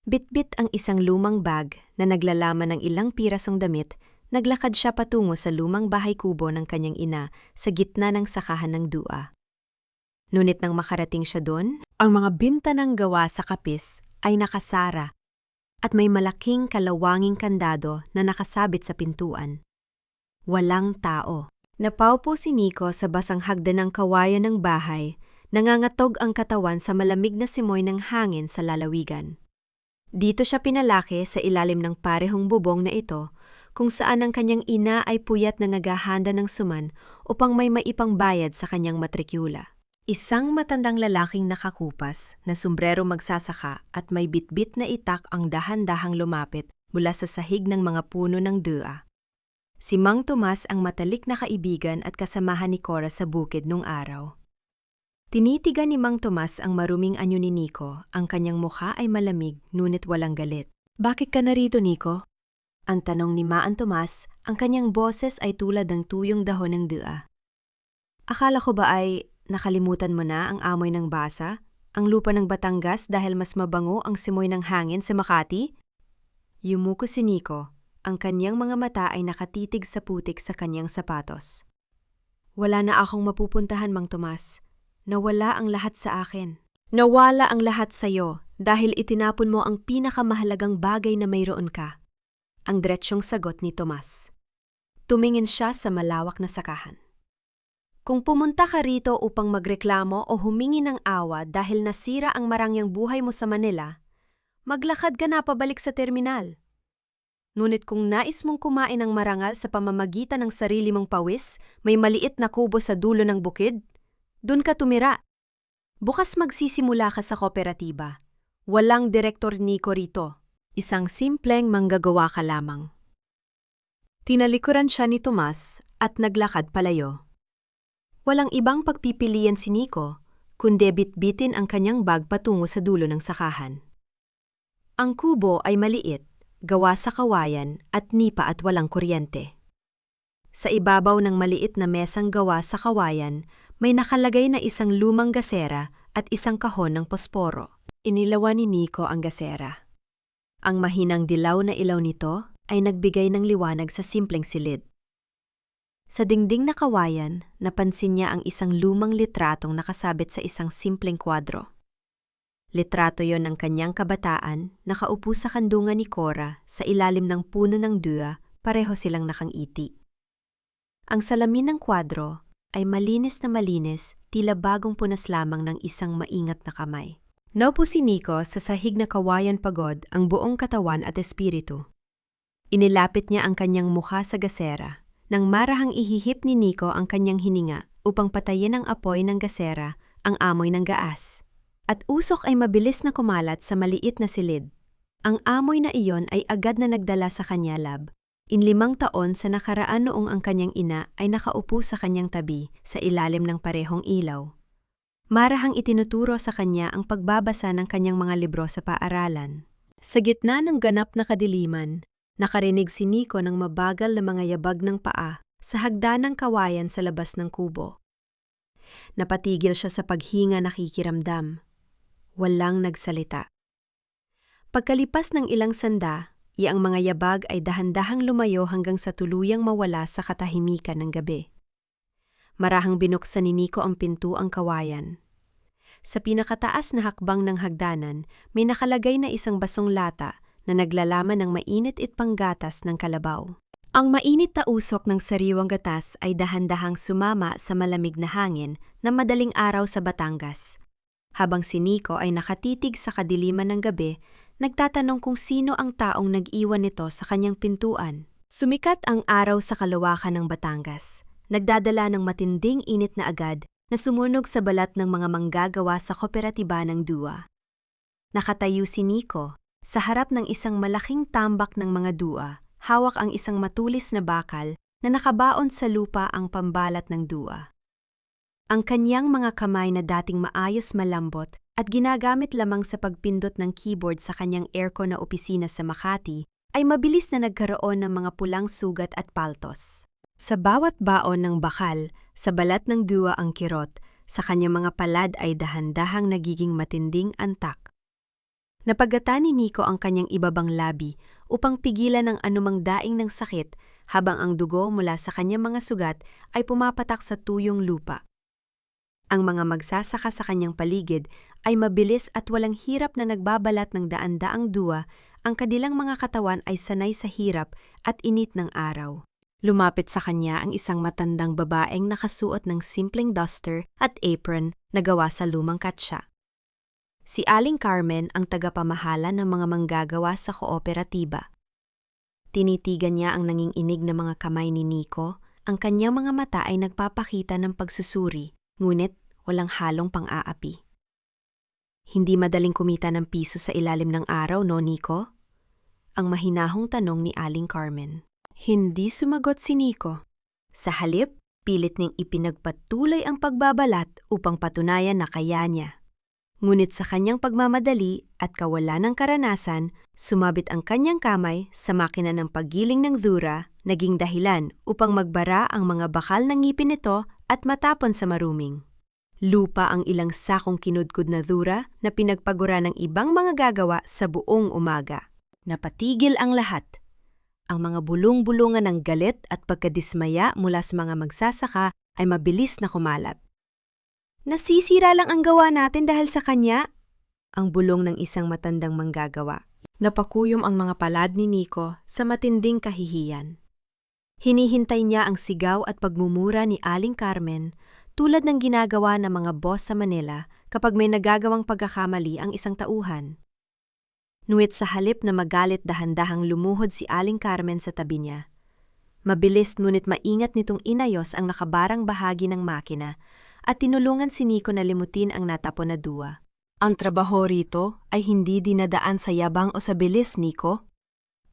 Bitbit ang isang lumang bag na naglalaman ng ilang pirasong damit, naglakad siya patungo sa lumang bahay kubo ng kanyang ina sa gitna ng sakahan ng dua. Ngunit nang makarating siya doon, ang mga bintanang gawa sa kapis ay nakasara at may malaking kalawanging kandado na nakasabit sa pintuan. Walang tao. Napaupo si Nico sa basang hagdan ng kawayan ng bahay, nangangatog ang katawan sa malamig na simoy ng hangin sa lalawigan. Dito siya pinalaki sa ilalim ng parehong bubong na ito, kung saan ang kanyang ina ay puyat na naghahanda ng suman upang may maipang bayad sa kanyang matrikula. Isang matandang lalaking nakakupas na sombrero magsasaka at may bitbit na itak ang dahan-dahang lumapit mula sa sahig ng mga puno ng dua. Si Mang Tomas ang matalik na kaibigan at kasamahan ni Cora sa bukid nung araw. Tinitigan ni Mang Tomas ang maruming anyo ni Nico, ang kanyang mukha ay malamig ngunit walang galit. "Bakit ka narito, Nico?" Ang tanong ni Maan Tomas, ang kanyang boses ay tulad ng tuyong dahon ng dua. "Akala ko ba ay nakalimutan mo na ang amoy ng basa? Ang lupa ng Batangas dahil mas mabango ang simoy ng hangin sa Makati? Yumuko si Nico. Ang kanyang mga mata ay nakatitig sa putik sa kanyang sapatos. Wala na akong mapupuntahan, Mang Tomas. Nawala ang lahat sa akin. Nawala ang lahat sa'yo dahil itinapon mo ang pinakamahalagang bagay na mayroon ka. Ang diretsyong sagot ni Tomas. Tumingin siya sa malawak na sakahan. Kung pumunta ka rito upang magreklamo o humingi ng awa dahil nasira ang marangyang buhay mo sa Manila, maglakad ka na pabalik sa terminal. Ngunit kung nais mong kumain ng marangal sa pamamagitan ng sarili mong pawis, may maliit na kubo sa dulo ng bukid, dun ka tumira. Bukas magsisimula ka sa kooperatiba. Walang Direktor Nico rito. Isang simpleng manggagawa ka lamang. Tinalikuran siya ni Tomas at naglakad palayo. Walang ibang pagpipilian si Nico, kundi bitbitin ang kanyang bag patungo sa dulo ng sakahan. Ang kubo ay maliit, gawa sa kawayan at nipa at walang kuryente. Sa ibabaw ng maliit na mesang gawa sa kawayan, may nakalagay na isang lumang gasera at isang kahon ng posporo. Inilawan ni Nico ang gasera. Ang mahinang dilaw na ilaw nito ay nagbigay ng liwanag sa simpleng silid. Sa dingding na kawayan, napansin niya ang isang lumang litratong nakasabit sa isang simpleng kwadro. Litrato yon ng kanyang kabataan, nakaupo sa kandungan ni Cora sa ilalim ng puno ng dua, pareho silang nakangiti. Ang salamin ng kwadro ay malinis na malinis, tila bagong punas lamang ng isang maingat na kamay. Naupo si Nico sa sahig na kawayan pagod ang buong katawan at espiritu. Inilapit niya ang kanyang mukha sa gasera. Nang marahang ihihip ni Nico ang kanyang hininga upang patayin ang apoy ng gasera, ang amoy ng gaas. At usok ay mabilis na kumalat sa maliit na silid. Ang amoy na iyon ay agad na nagdala sa kanya lab. In 5 taon sa nakaraan noong ang kanyang ina ay nakaupo sa kanyang tabi sa ilalim ng parehong ilaw. Marahang itinuturo sa kanya ang pagbabasa ng kanyang mga libro sa paaralan. Sa gitna ng ganap na kadiliman, nakarinig si Nico ng mabagal na mga yabag ng paa sa hagdanang kawayan sa labas ng kubo. Napatigil siya sa paghinga nakikiramdam. Walang nagsalita. Pagkalipas ng ilang sanda, ang mga yabag ay dahan-dahang lumayo hanggang sa tuluyang mawala sa katahimikan ng gabi. Marahang binuksan ni Nico ang pintuang kawayan. Sa pinakataas na hakbang ng hagdanan, may nakalagay na isang basong lata na naglalaman ng mainit at panggatas ng kalabaw. Ang mainit na usok ng sariwang gatas ay dahan-dahang sumama sa malamig na hangin na madaling araw sa Batangas. Habang si Nico ay nakatitig sa kadiliman ng gabi, nagtatanong kung sino ang taong nag-iwan nito sa kanyang pintuan. Sumikat ang araw sa kalawakan ng Batangas. Nagdadala ng matinding init na agad na sumunog sa balat ng mga manggagawa sa kooperatiba ng Dua. Nakatayo si Nico sa harap ng isang malaking tambak ng mga dua, hawak ang isang matulis na bakal na nakabaon sa lupa ang pambalat ng dua. Ang kanyang mga kamay na dating maayos malambot at ginagamit lamang sa pagpindot ng keyboard sa kanyang aircon na opisina sa Makati ay mabilis na nagkaroon ng mga pulang sugat at paltos. Sa bawat baon ng bakal, sa balat ng dua ang kirot, sa kanyang mga palad ay dahan-dahang nagiging matinding antak. Napagatan ni Nico ang kanyang ibabang labi upang pigilan ang anumang daing ng sakit habang ang dugo mula sa kanyang mga sugat ay pumapatak sa tuyong lupa. Ang mga magsasaka sa kanyang paligid ay mabilis at walang hirap na nagbabalat ng daan-daang dua, ang kanilang mga katawan ay sanay sa hirap at init ng araw. Lumapit sa kanya ang isang matandang babaeng nakasuot ng simpleng duster at apron na gawa sa lumang katsa. Si Aling Carmen ang tagapamahala ng mga manggagawa sa kooperatiba. Tinitigan niya ang nanginginig na mga kamay ni Nico, ang kanyang mga mata ay nagpapakita ng pagsusuri, ngunit walang halong pang-aapi. Hindi madaling kumita ng piso sa ilalim ng araw, no, Nico? Ang mahinahong tanong ni Aling Carmen. Hindi sumagot si Nico. Sa halip, pilit niyang ipinagpatuloy ang pagbabalat upang patunayan na kaya niya. Ngunit sa kanyang pagmamadali at kawalan ng karanasan, sumabit ang kanyang kamay sa makina ng paggiling ng dura, naging dahilan upang magbara ang mga bakal ng ngipin nito at matapon sa maruming. Lupa ang ilang sakong kinudkod na dura na pinagpagura ng ibang mga gagawa sa buong umaga. Napatigil ang lahat. Ang mga bulong-bulungan ng galit at pagkadismaya mula sa mga magsasaka ay mabilis na kumalat. Nasisira lang ang gawa natin dahil sa kanya, ang bulong ng isang matandang manggagawa. Napakuyom ang mga palad ni Nico sa matinding kahihiyan. Hinihintay niya ang sigaw at pagmumura ni Aling Carmen tulad ng ginagawa ng mga boss sa Manila kapag may nagagawang pagkakamali ang isang tauhan. Nuwit sa halip na magalit dahan-dahang lumuhod si Aling Carmen sa tabi niya. Mabilis ngunit maingat nitong inayos ang nakabarang bahagi ng makina at tinulungan si Nico na limutin ang natapon na duwa. Ang trabaho rito ay hindi dinadaan sa yabang o sa bilis, Nico.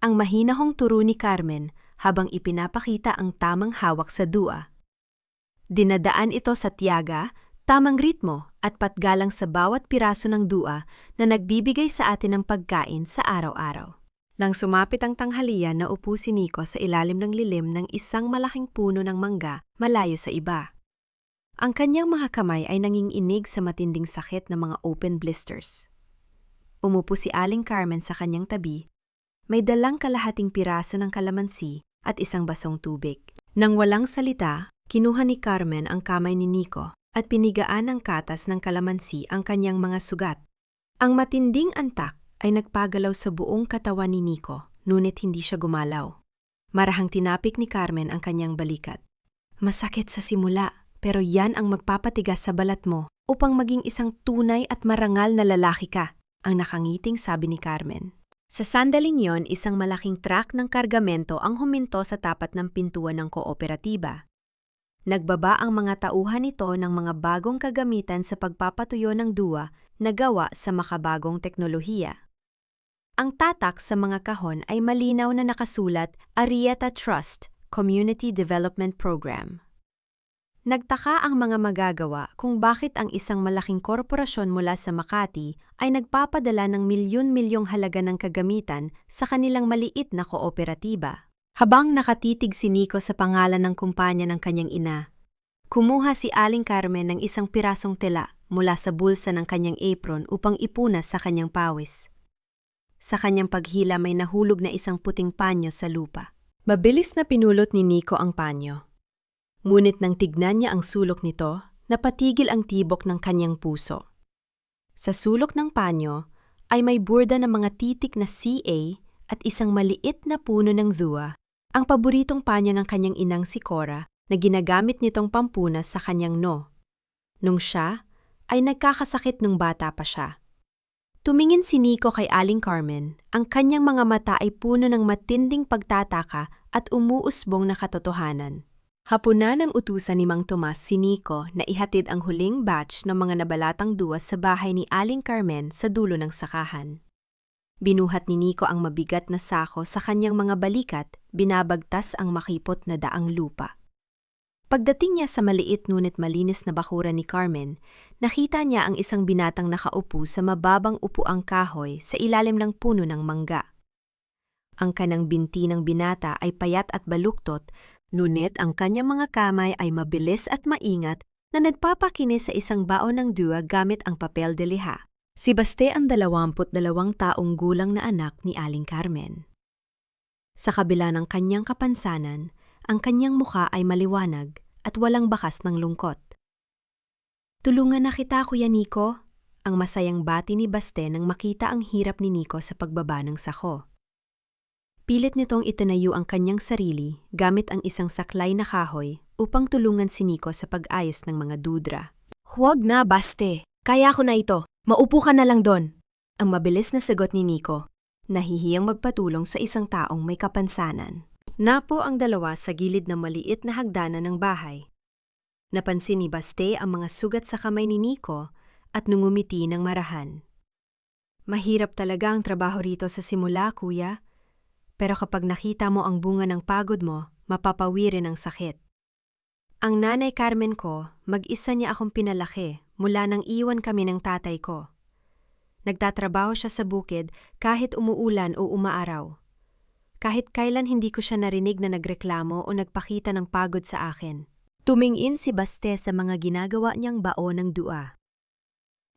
Ang mahinahong turo ni Carmen habang ipinapakita ang tamang hawak sa duwa. Dinadaan ito sa tiyaga, tamang ritmo at patgalang sa bawat piraso ng duwa na nagbibigay sa atin ng pagkain sa araw-araw. Nang sumapit ang tanghalian, naupo si Nico sa ilalim ng lilim ng isang malaking puno ng mangga malayo sa iba. Ang kanyang mga kamay ay nanginginig sa matinding sakit ng mga open blisters. Umupo si Aling Carmen sa kanyang tabi, may dalang kalahating piraso ng kalamansi at isang basong tubig. Nang walang salita, kinuha ni Carmen ang kamay ni Nico at pinigaan ng katas ng kalamansi ang kanyang mga sugat. Ang matinding antak ay nagpagalaw sa buong katawan ni Nico, ngunit hindi siya gumalaw. Marahang tinapik ni Carmen ang kanyang balikat. Masakit sa simula, pero yan ang magpapatigas sa balat mo upang maging isang tunay at marangal na lalaki ka, ang nakangiting sabi ni Carmen. Sa sandaling yon, isang malaking truck ng kargamento ang huminto sa tapat ng pintuan ng kooperatiba. Nagbaba ang mga tauhan nito ng mga bagong kagamitan sa pagpapatuyo ng duwa na gawa sa makabagong teknolohiya. Ang tatak sa mga kahon ay malinaw na nakasulat Arrieta Trust Community Development Program. Nagtaka ang mga magagawa kung bakit ang isang malaking korporasyon mula sa Makati ay nagpapadala ng milyon-milyong halaga ng kagamitan sa kanilang maliit na kooperatiba. Habang nakatitig si Nico sa pangalan ng kumpanya ng kanyang ina, kumuha si Aling Carmen ng isang pirasong tela mula sa bulsa ng kanyang apron upang ipunas sa kanyang pawis. Sa kanyang paghila may nahulog na isang puting panyo sa lupa. Mabilis na pinulot ni Nico ang panyo. Ngunit nang tignan niya ang sulok nito, napatigil ang tibok ng kanyang puso. Sa sulok ng panyo ay may burda ng mga titik na CA at isang maliit na puno ng dua, ang paboritong panyo ng kanyang inang si Cora na ginagamit nitong pampunas sa kanyang no. Nung siya ay nagkakasakit nung bata pa siya. Tumingin si Nico kay Aling Carmen, ang kanyang mga mata ay puno ng matinding pagtataka at umuusbong na katotohanan. Hapunan ng utusan ni Mang Tomas si Nico na ihatid ang huling batch ng mga nabalatang duwas sa bahay ni Aling Carmen sa dulo ng sakahan. Binuhat ni Nico ang mabigat na sako sa kanyang mga balikat, binabagtas ang makipot na daang lupa. Pagdating niya sa maliit ngunit malinis na bakuran ni Carmen, nakita niya ang isang binatang nakaupo sa mababang upuang kahoy sa ilalim ng puno ng mangga. Ang kanang binti ng binata ay payat at baluktot, ngunit ang kanyang mga kamay ay mabilis at maingat na nagpapakinis sa isang baon ng duwa gamit ang papel de liha. Si Baste ang 22 taong gulang na anak ni Aling Carmen. Sa kabila ng kanyang kapansanan, ang kanyang mukha ay maliwanag at walang bakas ng lungkot. Tulungan na kita, Kuya Nico, ang masayang bati ni Baste nang makita ang hirap ni Nico sa pagbaba ng sako. Pilit nitong itinayo ang kanyang sarili gamit ang isang saklay na kahoy upang tulungan si Nico sa pag-ayos ng mga dudra. Huwag na, Baste. Kaya ko na ito. Maupo ka na lang doon. Ang mabilis na sagot ni Nico, nahihiyang magpatulong sa isang taong may kapansanan. Napo ang dalawa sa gilid ng maliit na hagdanan ng bahay. Napansin ni Baste ang mga sugat sa kamay ni Nico at nungumiti ng marahan. Mahirap talaga ang trabaho rito sa simula, Kuya. Pero kapag nakita mo ang bunga ng pagod mo, mapapawirin ang sakit. Ang nanay Carmen ko, mag-isa niya akong pinalaki mula nang iwan kami ng tatay ko. Nagtatrabaho siya sa bukid kahit umuulan o umaaraw. Kahit kailan hindi ko siya narinig na nagreklamo o nagpakita ng pagod sa akin. Tumingin si Baste sa mga ginagawa niyang baon ng dua.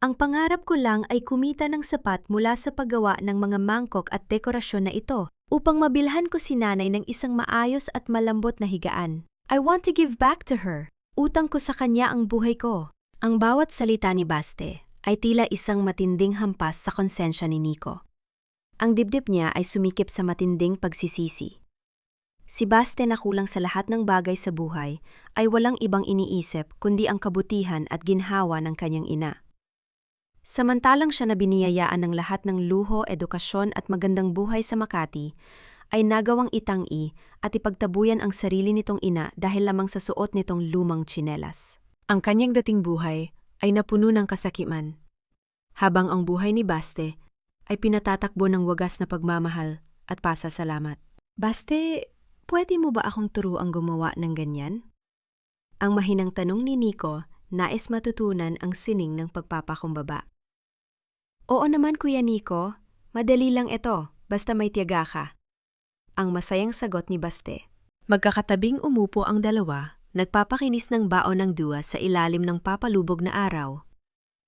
Ang pangarap ko lang ay kumita ng sapat mula sa paggawa ng mga mangkok at dekorasyon na ito upang mabilhan ko si nanay ng isang maayos at malambot na higaan. I want to give back to her. Utang ko sa kanya ang buhay ko. Ang bawat salita ni Baste ay tila isang matinding hampas sa konsensya ni Nico. Ang dibdib niya ay sumikip sa matinding pagsisisi. Si Baste na kulang sa lahat ng bagay sa buhay ay walang ibang iniisip kundi ang kabutihan at ginhawa ng kanyang ina. Samantalang siya na biniyayaan ng lahat ng luho, edukasyon at magandang buhay sa Makati, ay nagawang itangi at ipagtabuyan ang sarili nitong ina dahil lamang sa suot nitong lumang tsinelas. Ang kanyang dating buhay ay napuno ng kasakiman, habang ang buhay ni Baste ay pinatatakbo ng wagas na pagmamahal at pasasalamat. Baste, pwede mo ba akong turuang gumawa ng ganyan? Ang mahinang tanong ni Nico nais matutunan ang sining ng pagpapakumbaba. Oo naman Kuya Nico, madali lang ito, basta may tiyaga ka. Ang masayang sagot ni Baste. Magkakatabing umupo ang dalawa, nagpapakinis ng baon ng dua sa ilalim ng papalubog na araw.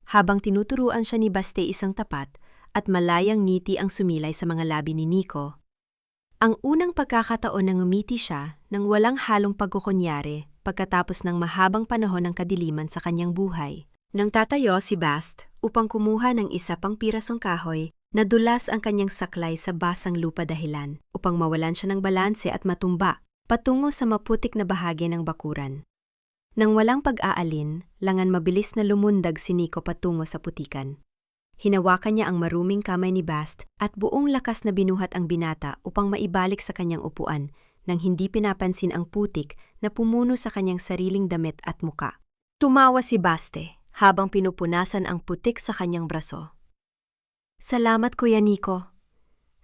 Habang tinuturuan siya ni Baste isang tapat at malayang ngiti ang sumilay sa mga labi ni Nico. Ang unang pagkakataon na ngumiti siya nang walang halong pagkukunyari pagkatapos ng mahabang panahon ng kadiliman sa kanyang buhay. Nang tatayo si Bast upang kumuha ng isa pang pirasong kahoy, nadulas ang kanyang saklay sa basang lupa dahilan upang mawalan siya ng balanse at matumba patungo sa maputik na bahagi ng bakuran. Nang walang pag-aalin, langan mabilis na lumundag si Nico patungo sa putikan. Hinawakan niya ang maruming kamay ni Bast at buong lakas na binuhat ang binata upang maibalik sa kanyang upuan nang hindi pinapansin ang putik na pumuno sa kanyang sariling damit at muka. Tumawa si Baste habang pinupunasan ang putik sa kanyang braso. Salamat Kuya Nico.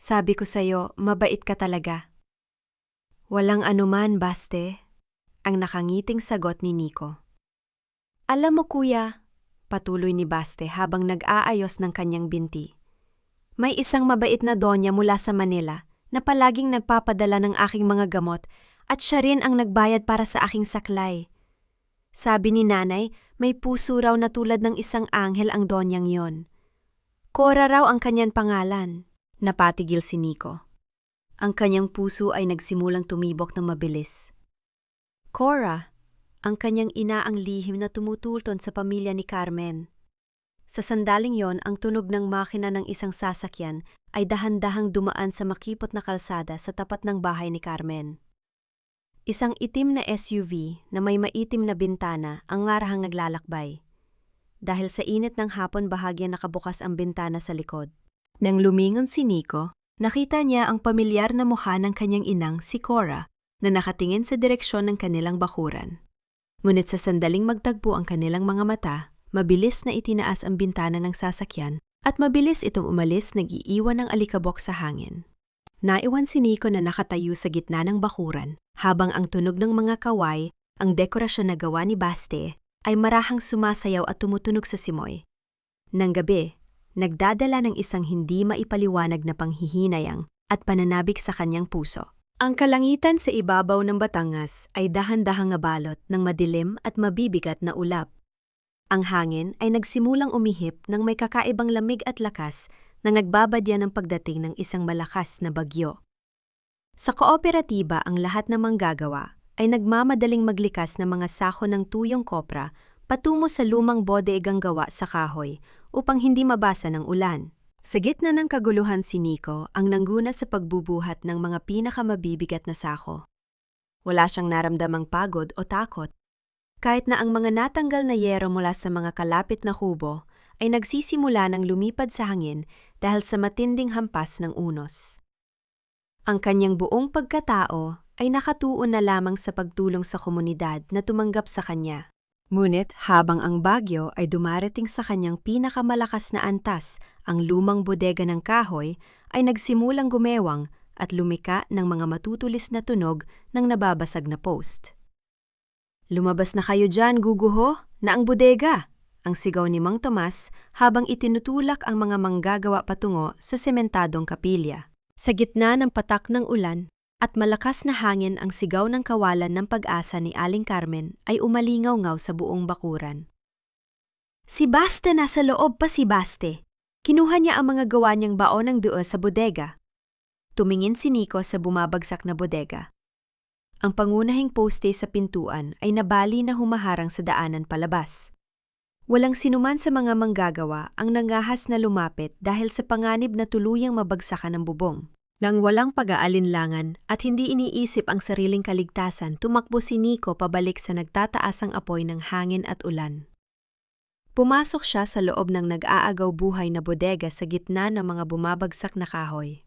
Sabi ko sa'yo, mabait ka talaga. Walang anuman, Baste, ang nakangiting sagot ni Nico. Alam mo Kuya, patuloy ni Baste habang nag-aayos ng kanyang binti. May isang mabait na donya mula sa Manila na palaging nagpapadala ng aking mga gamot at siya rin ang nagbayad para sa aking saklay. Sabi ni nanay, may puso raw na tulad ng isang anghel ang donyang yon. Cora raw ang kanyang pangalan. Napatigil si Nico. Ang kanyang puso ay nagsimulang tumibok ng mabilis. Cora, ang kanyang ina ang lihim na tumutulton sa pamilya ni Carmen. Sa sandaling yon, ang tunog ng makina ng isang sasakyan ay dahan-dahang dumaan sa makipot na kalsada sa tapat ng bahay ni Carmen. Isang itim na SUV na may maitim na bintana ang ngarahang naglalakbay. Dahil sa init ng hapon bahagya nakabukas ang bintana sa likod. Nang lumingon si Nico, nakita niya ang pamilyar na mukha ng kanyang inang si Cora na nakatingin sa direksyon ng kanilang bakuran. Ngunit sa sandaling magtagpo ang kanilang mga mata, mabilis na itinaas ang bintana ng sasakyan at mabilis itong umalis nag-iiwan ng alikabok sa hangin. Naiwan si Nico na nakatayo sa gitna ng bakuran habang ang tunog ng mga kaway, ang dekorasyon na gawa ni Baste, ay marahang sumasayaw at tumutunog sa simoy. Nang gabi, nagdadala ng isang hindi maipaliwanag na panghihinayang at pananabik sa kanyang puso. Ang kalangitan sa ibabaw ng Batangas ay dahan-dahang nabalot ng madilim at mabibigat na ulap. Ang hangin ay nagsimulang umihip ng may kakaibang lamig at lakas na nagbabadya ng pagdating ng isang malakas na bagyo. Sa kooperatiba ang lahat ng manggagawa ay nagmamadaling maglikas ng mga sako ng tuyong kopra patungo sa lumang bodegang gawa sa kahoy upang hindi mabasa ng ulan. Sa gitna ng kaguluhan si Nico ang nangguna sa pagbubuhat ng mga pinakamabibigat na sako. Wala siyang naramdamang pagod o takot. Kahit na ang mga natanggal na yero mula sa mga kalapit na kubo ay nagsisimula ng lumipad sa hangin dahil sa matinding hampas ng unos. Ang kanyang buong pagkatao ay nakatuon na lamang sa pagtulong sa komunidad na tumanggap sa kanya. Ngunit habang ang bagyo ay dumarating sa kanyang pinakamalakas na antas, ang lumang bodega ng kahoy ay nagsimulang gumewang at lumika ng mga matutulis na tunog ng nababasag na post. Lumabas na kayo dyan, guguho, na ang bodega! Ang sigaw ni Mang Tomas habang itinutulak ang mga manggagawa patungo sa sementadong kapilya. Sa gitna ng patak ng ulan, at malakas na hangin ang sigaw ng kawalan ng pag-asa ni Aling Carmen ay umalingaw-ngaw sa buong bakuran. Si Baste nasa loob pa si Baste. Kinuha niya ang mga gawa niyang baon ng duo sa bodega. Tumingin si Nico sa bumabagsak na bodega. Ang pangunahing poste sa pintuan ay nabali na humaharang sa daanan palabas. Walang sinuman sa mga manggagawa ang nangahas na lumapit dahil sa panganib na tuluyang mabagsakan ng bubong. Nang walang pag-aalinlangan at hindi iniisip ang sariling kaligtasan, tumakbo si Nico pabalik sa nagtataasang apoy ng hangin at ulan. Pumasok siya sa loob ng nag-aagaw buhay na bodega sa gitna ng mga bumabagsak na kahoy.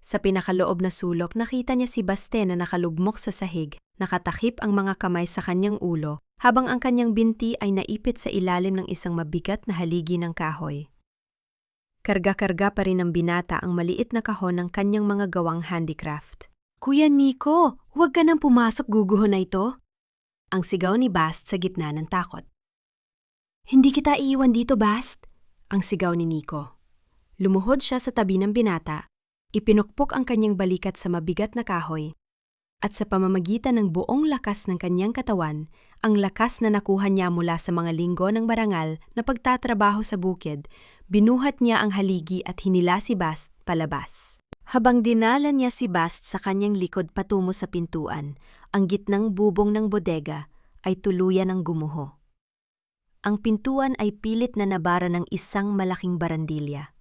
Sa pinakaloob na sulok, nakita niya si Baste na nakalugmok sa sahig, nakatakip ang mga kamay sa kanyang ulo, habang ang kanyang binti ay naipit sa ilalim ng isang mabigat na haligi ng kahoy. Karga-karga pa rin ng binata ang maliit na kahon ng kanyang mga gawang handicraft. "Kuya Nico, huwag ka nang pumasok, guguho na ito!" Ang sigaw ni Bast sa gitna ng takot. "Hindi kita iiwan dito, Bast!" Ang sigaw ni Nico. Lumuhod siya sa tabi ng binata, ipinukpok ang kanyang balikat sa mabigat na kahoy, at sa pamamagitan ng buong lakas ng kanyang katawan, ang lakas na nakuha niya mula sa mga linggo ng barangal na pagtatrabaho sa bukid, binuhat niya ang haligi at hinila si Bast palabas. Habang dinala niya si Bast sa kanyang likod patungo sa pintuan, ang gitnang bubong ng bodega ay tuluyan ng gumuho. Ang pintuan ay pilit na nabara ng isang malaking barandilya.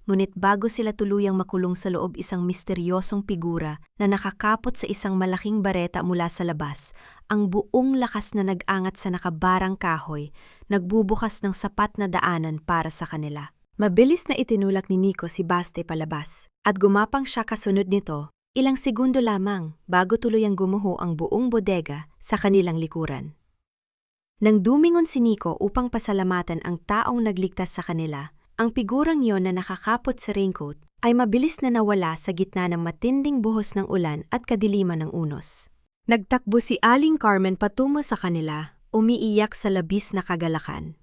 Ngunit bago sila tuluyang makulong sa loob, isang misteryosong figura na nakakapot sa isang malaking bareta mula sa labas, ang buong lakas na nag-angat sa nakabarang kahoy, nagbubukas ng sapat na daanan para sa kanila. Mabilis na itinulak ni Nico si Baste palabas, at gumapang siya kasunod nito, ilang segundo lamang bago tuluyang gumuho ang buong bodega sa kanilang likuran. Nang dumingon si Nico upang pasalamatan ang taong nagligtas sa kanila, ang figurang yon na nakakapot sa raincoat ay mabilis na nawala sa gitna ng matinding buhos ng ulan at kadiliman ng unos. Nagtakbo si Aling Carmen patungo sa kanila, umiiyak sa labis na kagalakan.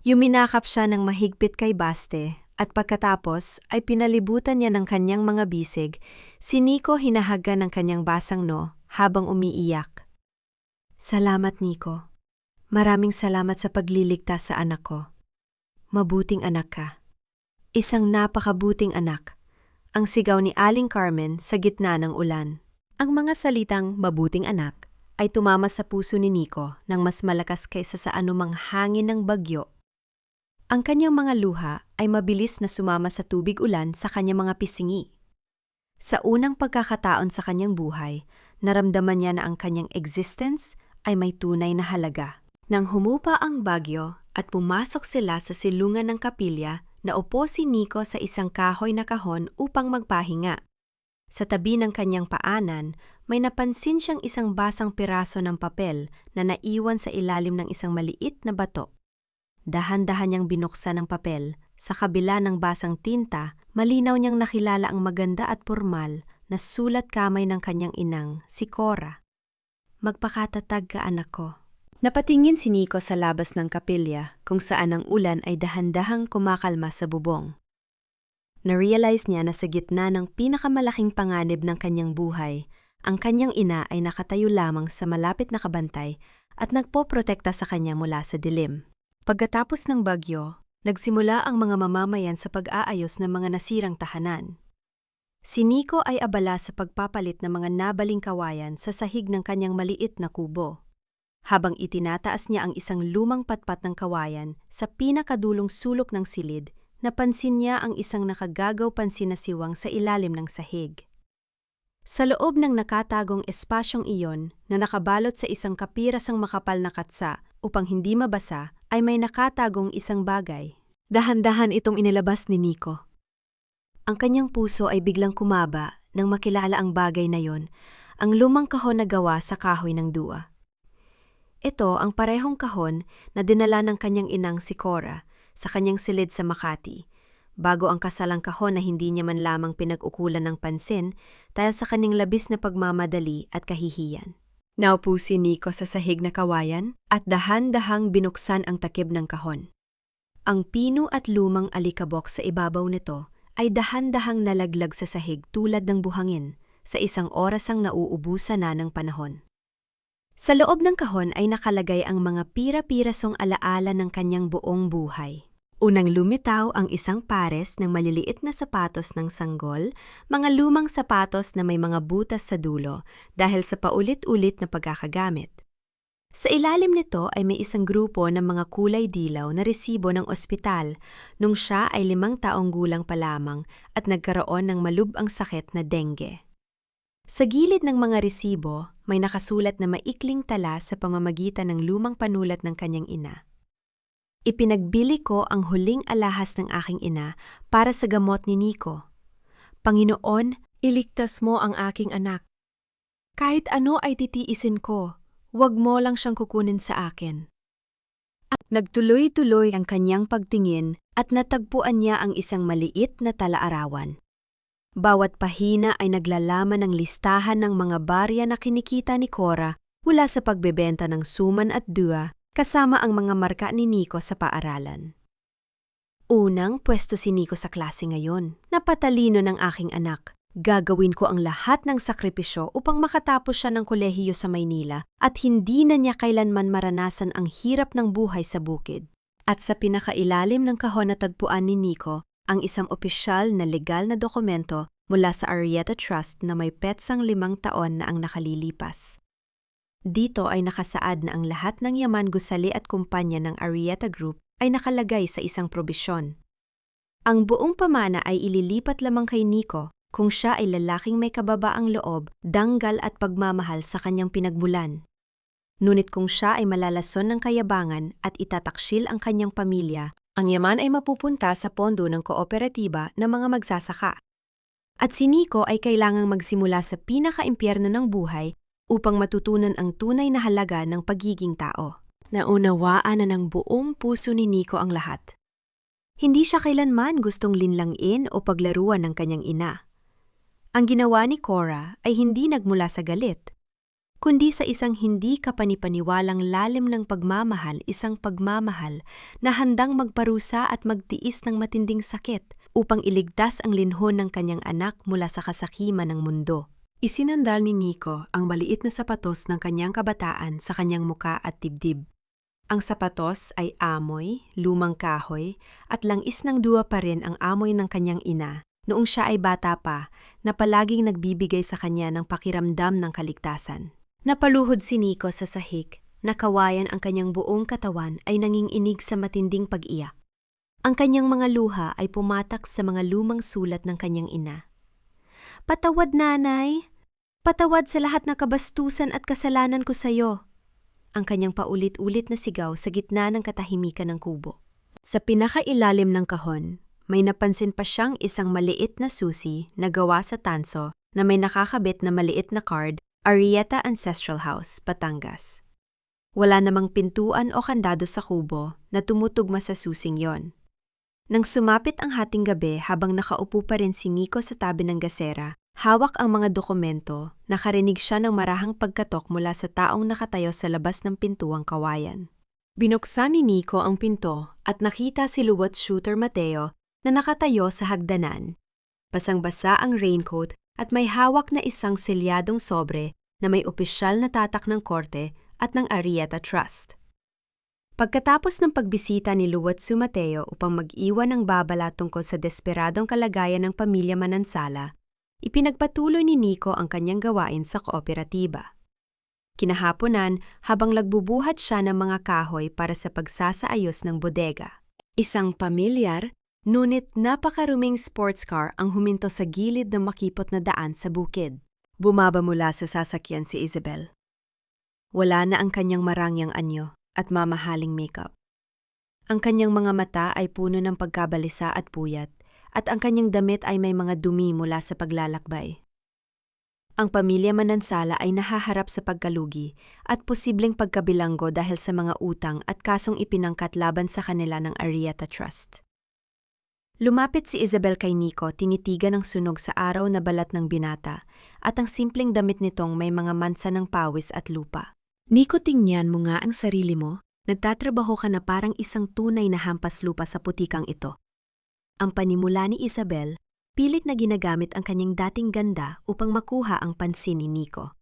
Yuminakap siya ng mahigpit kay Baste at pagkatapos ay pinalibutan niya ng kanyang mga bisig. Si Nico hinahaga ng kanyang basang no habang umiiyak. "Salamat, Nico. Maraming salamat sa pagliligtas sa anak ko. Mabuting anak ka. Isang napakabuting anak," ang sigaw ni Aling Carmen sa gitna ng ulan. Ang mga salitang "mabuting anak" ay tumama sa puso ni Nico nang mas malakas kaysa sa anumang hangin ng bagyo. Ang kanyang mga luha ay mabilis na sumama sa tubig ulan sa kanyang mga pisingi. Sa unang pagkakataon sa kanyang buhay, naramdaman niya na ang kanyang existence ay may tunay na halaga. Nang humupa ang bagyo at pumasok sila sa silungan ng kapilya, naupo si Nico sa isang kahoy na kahon upang magpahinga. Sa tabi ng kanyang paanan, may napansin siyang isang basang piraso ng papel na naiwan sa ilalim ng isang maliit na bato. Dahan-dahan niyang binuksan ang papel. Sa kabila ng basang tinta, malinaw niyang nakilala ang maganda at pormal na sulat kamay ng kanyang inang, si Cora. "Magpakatatag ka, anak ko." Napatingin si Nico sa labas ng kapilya kung saan ang ulan ay dahan-dahang kumakalma sa bubong. Na-realize niya na sa gitna ng pinakamalaking panganib ng kanyang buhay, ang kanyang ina ay nakatayo lamang sa malapit na kabantay at nagpoprotekta sa kanya mula sa dilim. Pagkatapos ng bagyo, nagsimula ang mga mamamayan sa pag-aayos ng mga nasirang tahanan. Si Nico ay abala sa pagpapalit ng mga nabaling kawayan sa sahig ng kanyang maliit na kubo. Habang itinataas niya ang isang lumang patpat ng kawayan sa pinakadulong sulok ng silid, napansin niya ang isang nakagagaw pansin na siwang sa ilalim ng sahig. Sa loob ng nakatagong espasyong iyon na nakabalot sa isang kapirasang makapal na katsa upang hindi mabasa, ay may nakatagong isang bagay. Dahan-dahan itong inilabas ni Nico. Ang kanyang puso ay biglang kumaba nang makilala ang bagay na yon, ang lumang kahon na gawa sa kahoy ng dua. Ito ang parehong kahon na dinala ng kanyang inang si Cora sa kanyang silid sa Makati, bago ang kasalang kahon na hindi niya man lamang pinag-ukulan ng pansin dahil sa kanyang labis na pagmamadali at kahihiyan. Naupo si Nico sa sahig na kawayan at dahan-dahang binuksan ang takip ng kahon. Ang pino at lumang alikabok sa ibabaw nito ay dahan-dahang nalaglag sa sahig tulad ng buhangin, sa isang orasang nauubusan na ng panahon. Sa loob ng kahon ay nakalagay ang mga pira-pirasong alaala ng kanyang buong buhay. Unang lumitaw ang isang pares ng maliliit na sapatos ng sanggol, mga lumang sapatos na may mga butas sa dulo dahil sa paulit-ulit na pagkakagamit. Sa ilalim nito ay may isang grupo ng mga kulay dilaw na resibo ng ospital nung siya ay 5 taong gulang pa lamang at nagkaroon ng malubhang sakit na dengue. Sa gilid ng mga resibo, may nakasulat na maikling tala sa pamamagitan ng lumang panulat ng kanyang ina. Ipinagbili ko ang huling alahas ng aking ina para sa gamot ni Nico. Panginoon, iligtas mo ang aking anak. Kahit ano ay titiisin ko, huwag mo lang siyang kukunin sa akin. At nagtuloy-tuloy ang kanyang pagtingin at natagpuan niya ang isang maliit na tala-arawan. Bawat pahina ay naglalaman ng listahan ng mga barya na kinikita ni Cora mula sa pagbebenta ng suman at dua, kasama ang mga marka ni Nico sa paaralan. Unang pwesto si Nico sa klase ngayon. Napatalino ng aking anak. Gagawin ko ang lahat ng sakripisyo upang makatapos siya ng kolehiyo sa Maynila at hindi na niya kailanman maranasan ang hirap ng buhay sa bukid. At sa pinakailalim ng kahon natagpuan ni Nico ang isang opisyal na legal na dokumento mula sa Arrieta Trust na may petsang 5 taon na ang nakalilipas. Dito ay nakasaad na ang lahat ng yaman, gusali at kumpanya ng Arrieta Group ay nakalagay sa isang probisyon. Ang buong pamana ay ililipat lamang kay Nico kung siya ay lalaking may kababaang loob, danggal at pagmamahal sa kanyang pinagmulan. Ngunit kung siya ay malalason ng kayabangan at itataksil ang kanyang pamilya, ang yaman ay mapupunta sa pondo ng kooperatiba ng mga magsasaka. At si Nico ay kailangang magsimula sa pinaka-impyerno ng buhay upang matutunan ang tunay na halaga ng pagiging tao. Naunawaan na ng buong puso ni Nico ang lahat. Hindi siya kailanman gustong linlangin o paglaruan ng kanyang ina. Ang ginawa ni Cora ay hindi nagmula sa galit, kundi sa isang hindi kapanipaniwalang lalim ng pagmamahal, isang pagmamahal na handang magparusa at magtiis ng matinding sakit upang iligtas ang linhon ng kanyang anak mula sa kasakiman ng mundo. Isinandal ni Nico ang maliit na sapatos ng kanyang kabataan sa kanyang muka at dibdib. Ang sapatos ay amoy, lumang kahoy, at langis ng duwa pa rin ang amoy ng kanyang ina noong siya ay bata pa na palaging nagbibigay sa kanya ng pakiramdam ng kaligtasan. Napaluhod si Nico sa sahig, nakawayan ang kanyang buong katawan ay nanginginig sa matinding pag-iyak. Ang kanyang mga luha ay pumatak sa mga lumang sulat ng kanyang ina. "Patawad, nanay! Patawad sa lahat na kabastusan at kasalanan ko sa iyo." Ang kanyang paulit-ulit na sigaw sa gitna ng katahimikan ng kubo. Sa pinakailalim ng kahon, may napansin pa siyang isang maliit na susi na gawa sa tanso na may nakakabit na maliit na card, Arrieta Ancestral House, Batangas. Wala namang pintuan o kandado sa kubo na tumutugma sa susing yon. Nang sumapit ang hating gabi habang nakaupo pa rin si Nico sa tabi ng gasera, hawak ang mga dokumento, nakarinig siya ng marahang pagkatok mula sa taong nakatayo sa labas ng pintuang kawayan. Binuksan ni Nico ang pinto at nakita si Luwat Shooter Mateo na nakatayo sa hagdanan. Basang-basa ang raincoat at may hawak na isang selyadong sobre na may opisyal na tatak ng korte at ng Arrieta Trust. Pagkatapos ng pagbisita ni Luwatsu Mateo upang mag-iwan ng babala tungkol sa desperadong kalagayan ng pamilya Manansala, ipinagpatuloy ni Nico ang kanyang gawain sa kooperatiba. Kinahaponan habang nagbubuhat siya ng mga kahoy para sa pagsasaayos ng bodega. Isang pamilyar, ngunit napakaruming sports car ang huminto sa gilid ng makipot na daan sa bukid. Bumaba mula sa sasakyan si Isabel. Wala na ang kanyang marangyang anyo at mamahaling makeup. Ang kanyang mga mata ay puno ng pagkabalisa at puyat, at ang kanyang damit ay may mga dumi mula sa paglalakbay. Ang pamilya Manansala ay nahaharap sa pagkalugi at posibleng pagkabilanggo dahil sa mga utang at kasong ipinangkat laban sa kanila ng Arrieta Trust. Lumapit si Isabel kay Nico, tinitigan ng sunog sa araw na balat ng binata, at ang simpleng damit nitong may mga mansa ng pawis at lupa. "Nico, tingnan mo nga ang sarili mo. Nagtatrabaho ka na parang isang tunay na hampas lupa sa putikang ito." Ang panimula ni Isabel, pilit na ginagamit ang kanyang dating ganda upang makuha ang pansin ni Nico.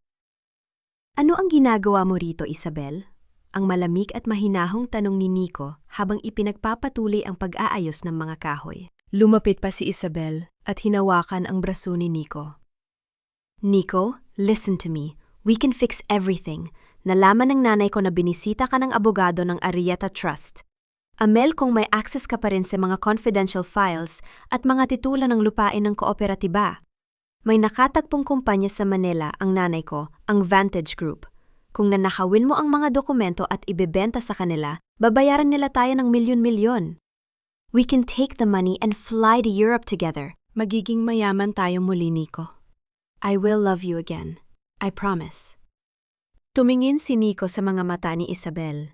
Ano ang ginagawa mo rito, Isabel? Ang malamig at mahinahong tanong ni Nico habang ipinagpapatuloy ang pag-aayos ng mga kahoy. Lumapit pa si Isabel at hinawakan ang braso ni Nico. Nico, listen to me. We can fix everything. Nalaman ng nanay ko na binisita ka ng abogado ng Arrieta Trust. Amel, kung may access ka pa rin sa mga confidential files at mga titulo ng lupain ng kooperatiba. May nakatagpong kumpanya sa Manila ang nanay ko, ang Vantage Group. Kung nanakawin mo ang mga dokumento at ibebenta sa kanila, babayaran nila tayo ng milyon-milyon. We can take the money and fly to Europe together. Magiging mayaman tayo muli, Nico. I will love you again. I promise. Tumingin si Nico sa mga mata ni Isabel.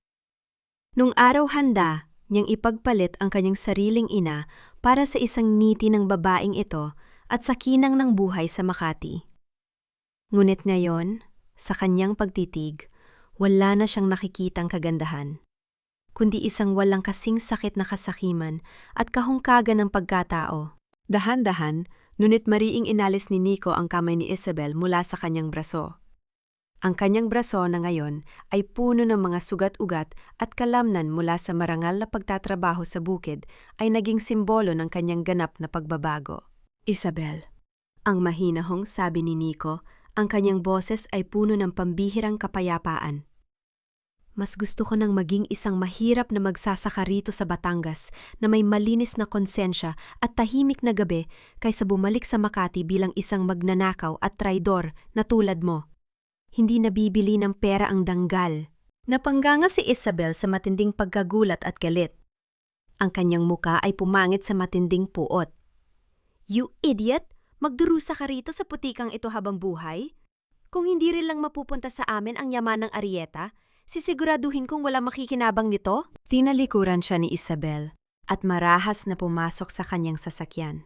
Nung araw handa niyang ipagpalit ang kanyang sariling ina para sa isang niti ng babaeng ito at sa kinang ng buhay sa Makati. Ngunit ngayon, sa kanyang pagtitig, wala na siyang nakikitang kagandahan, kundi isang walang kasing sakit na kasakiman at kahungkagan ng pagkatao. Dahan-dahan, ngunit mariing inalis ni Nico ang kamay ni Isabel mula sa kanyang braso. Ang kanyang braso na ngayon ay puno ng mga sugat-ugat at kalamnan mula sa marangal na pagtatrabaho sa bukid ay naging simbolo ng kanyang ganap na pagbabago. Isabel, ang mahinahong sabi ni Nico, ang kanyang boses ay puno ng pambihirang kapayapaan. Mas gusto ko nang maging isang mahirap na magsasaka rito sa Batangas na may malinis na konsensya at tahimik na gabi kaysa bumalik sa Makati bilang isang magnanakaw at traidor na tulad mo. Hindi nabibili ng pera ang danggal. Napangganga si Isabel sa matinding pagkagulat at galit. Ang kanyang muka ay pumangit sa matinding puot. You idiot! Magdurusa ka rito sa putikang ito habang buhay? Kung hindi rin lang mapupunta sa amin ang yaman ng Arrieta, sisiguraduhin kong wala makikinabang nito? Tinalikuran siya ni Isabel at marahas na pumasok sa kanyang sasakyan.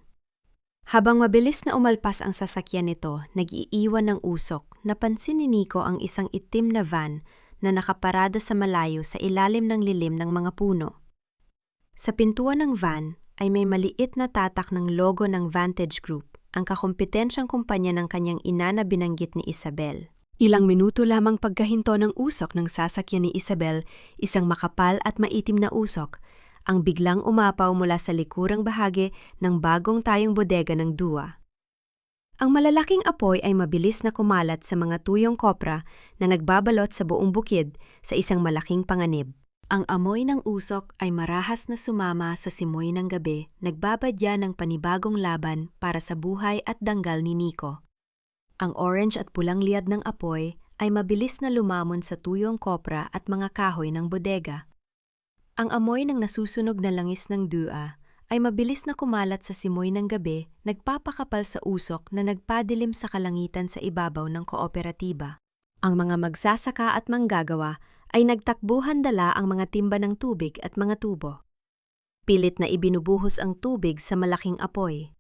Habang mabilis na umalpas ang sasakyan nito, nag-iiwan ng usok, napansin ni Nico ang isang itim na van na nakaparada sa malayo sa ilalim ng lilim ng mga puno. Sa pintuan ng van ay may maliit na tatak ng logo ng Vantage Group, ang kakompetensyang kumpanya ng kanyang ina na binanggit ni Isabel. Ilang minuto lamang pagkahinto ng usok ng sasakyan ni Isabel, isang makapal at maitim na usok, ang biglang umapaw mula sa likurang bahagi ng bagong tayong bodega ng Dua. Ang malalaking apoy ay mabilis na kumalat sa mga tuyong kopra na nagbabalot sa buong bukid sa isang malaking panganib. Ang amoy ng usok ay marahas na sumama sa simoy ng gabi, nagbabadya ng panibagong laban para sa buhay at danggal ni Nico. Ang orange at pulang liad ng apoy ay mabilis na lumamon sa tuyong kopra at mga kahoy ng bodega. Ang amoy ng nasusunog na langis ng Dua ay mabilis na kumalat sa simoy ng gabi, nagpapakapal sa usok na nagpadilim sa kalangitan sa ibabaw ng kooperatiba. Ang mga magsasaka at manggagawa ay nagtakbuhan dala ang mga timba ng tubig at mga tubo. Pilit na ibinubuhos ang tubig sa malaking apoy.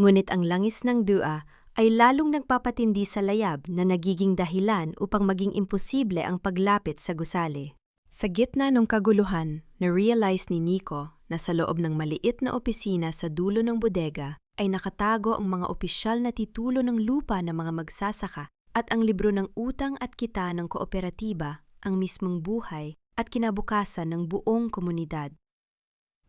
Ngunit ang langis ng Dua ay lalong nagpapatindi sa layab na nagiging dahilan upang maging imposible ang paglapit sa gusali. Sa gitna ng kaguluhan, na-realize ni Nico na sa loob ng maliit na opisina sa dulo ng bodega ay nakatago ang mga opisyal na titulo ng lupa ng mga magsasaka at ang libro ng utang at kita ng kooperatiba, ang mismong buhay at kinabukasan ng buong komunidad.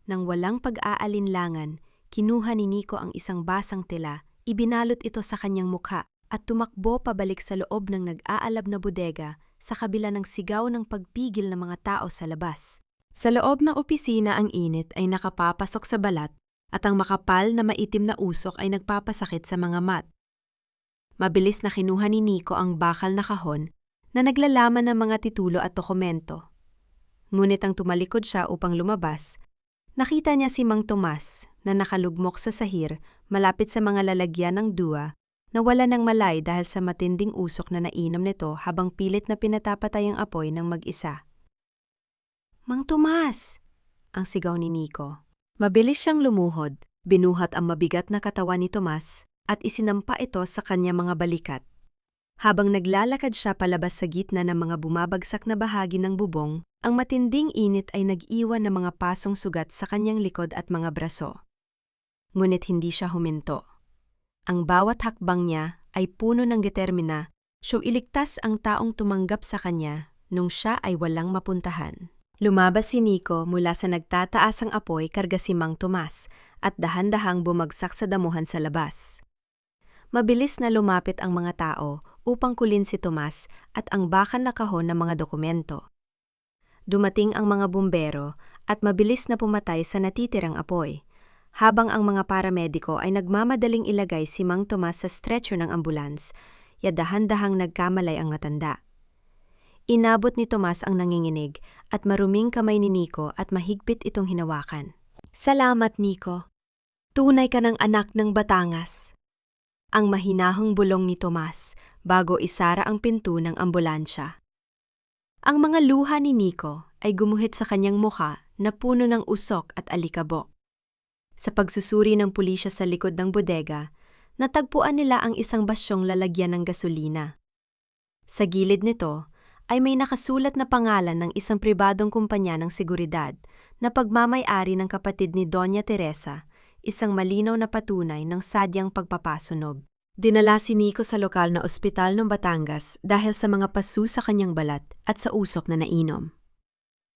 Nang walang pag-aalinlangan, kinuha ni Nico ang isang basang tela, ibinalot ito sa kanyang mukha at tumakbo pabalik sa loob ng nag-aalab na bodega sa kabila ng sigaw ng pagpigil ng mga tao sa labas. Sa loob ng opisina ang init ay nakapapasok sa balat at ang makapal na maitim na usok ay nagpapasakit sa mga mat. Mabilis na kinuha ni Nico ang bakal na kahon na naglalaman ng mga titulo at dokumento. Ngunit ang tumalikod siya upang lumabas, nakita niya si Mang Tomas na nakalugmok sa sahir malapit sa mga lalagyan ng Dua na wala ng malay dahil sa matinding usok na nainom nito habang pilit na pinatapatay ang apoy ng mag-isa. Mang Tomas! Ang sigaw ni Nico. Mabilis siyang lumuhod, binuhat ang mabigat na katawan ni Tomas at isinampa ito sa kanya mga balikat. Habang naglalakad siya palabas sa gitna ng mga bumabagsak na bahagi ng bubong, ang matinding init ay nag-iwan ng mga pasong sugat sa kanyang likod at mga braso. ngunit hindi siya huminto. Ang bawat hakbang niya ay puno ng determina, iligtas ang taong tumanggap sa kanya nung siya ay walang mapuntahan. Lumabas si Nico mula sa nagtataasang apoy karga si Mang Tomas at dahan-dahang bumagsak sa damuhan sa labas. Mabilis na lumapit ang mga tao upang kulin si Tomas at ang bakal na kahon ng mga dokumento. Dumating ang mga bumbero at mabilis na pumatay sa natitirang apoy, habang ang mga paramediko ay nagmamadaling ilagay si Mang Tomas sa stretcher ng ambulans, dahan-dahang nagkamalay ang matanda. Inabot ni Tomas ang nanginginig at maruming kamay ni Nico at mahigpit itong hinawakan. Salamat, Nico. Tunay ka ng anak ng Batangas. Ang mahinahong bulong ni Tomas bago isara ang pinto ng ambulansya. Ang mga luha ni Nico ay gumuhit sa kanyang mukha na puno ng usok at alikabok. Sa pagsusuri ng pulisya sa likod ng bodega, natagpuan nila ang isang basyong lalagyan ng gasolina. Sa gilid nito ay may nakasulat na pangalan ng isang pribadong kumpanya ng seguridad na pagmamay-ari ng kapatid ni Doña Teresa, isang malinaw na patunay ng sadyang pagpapasunog. Dinala si Nico sa lokal na ospital ng Batangas dahil sa mga pasu sa kanyang balat at sa usok na nainom.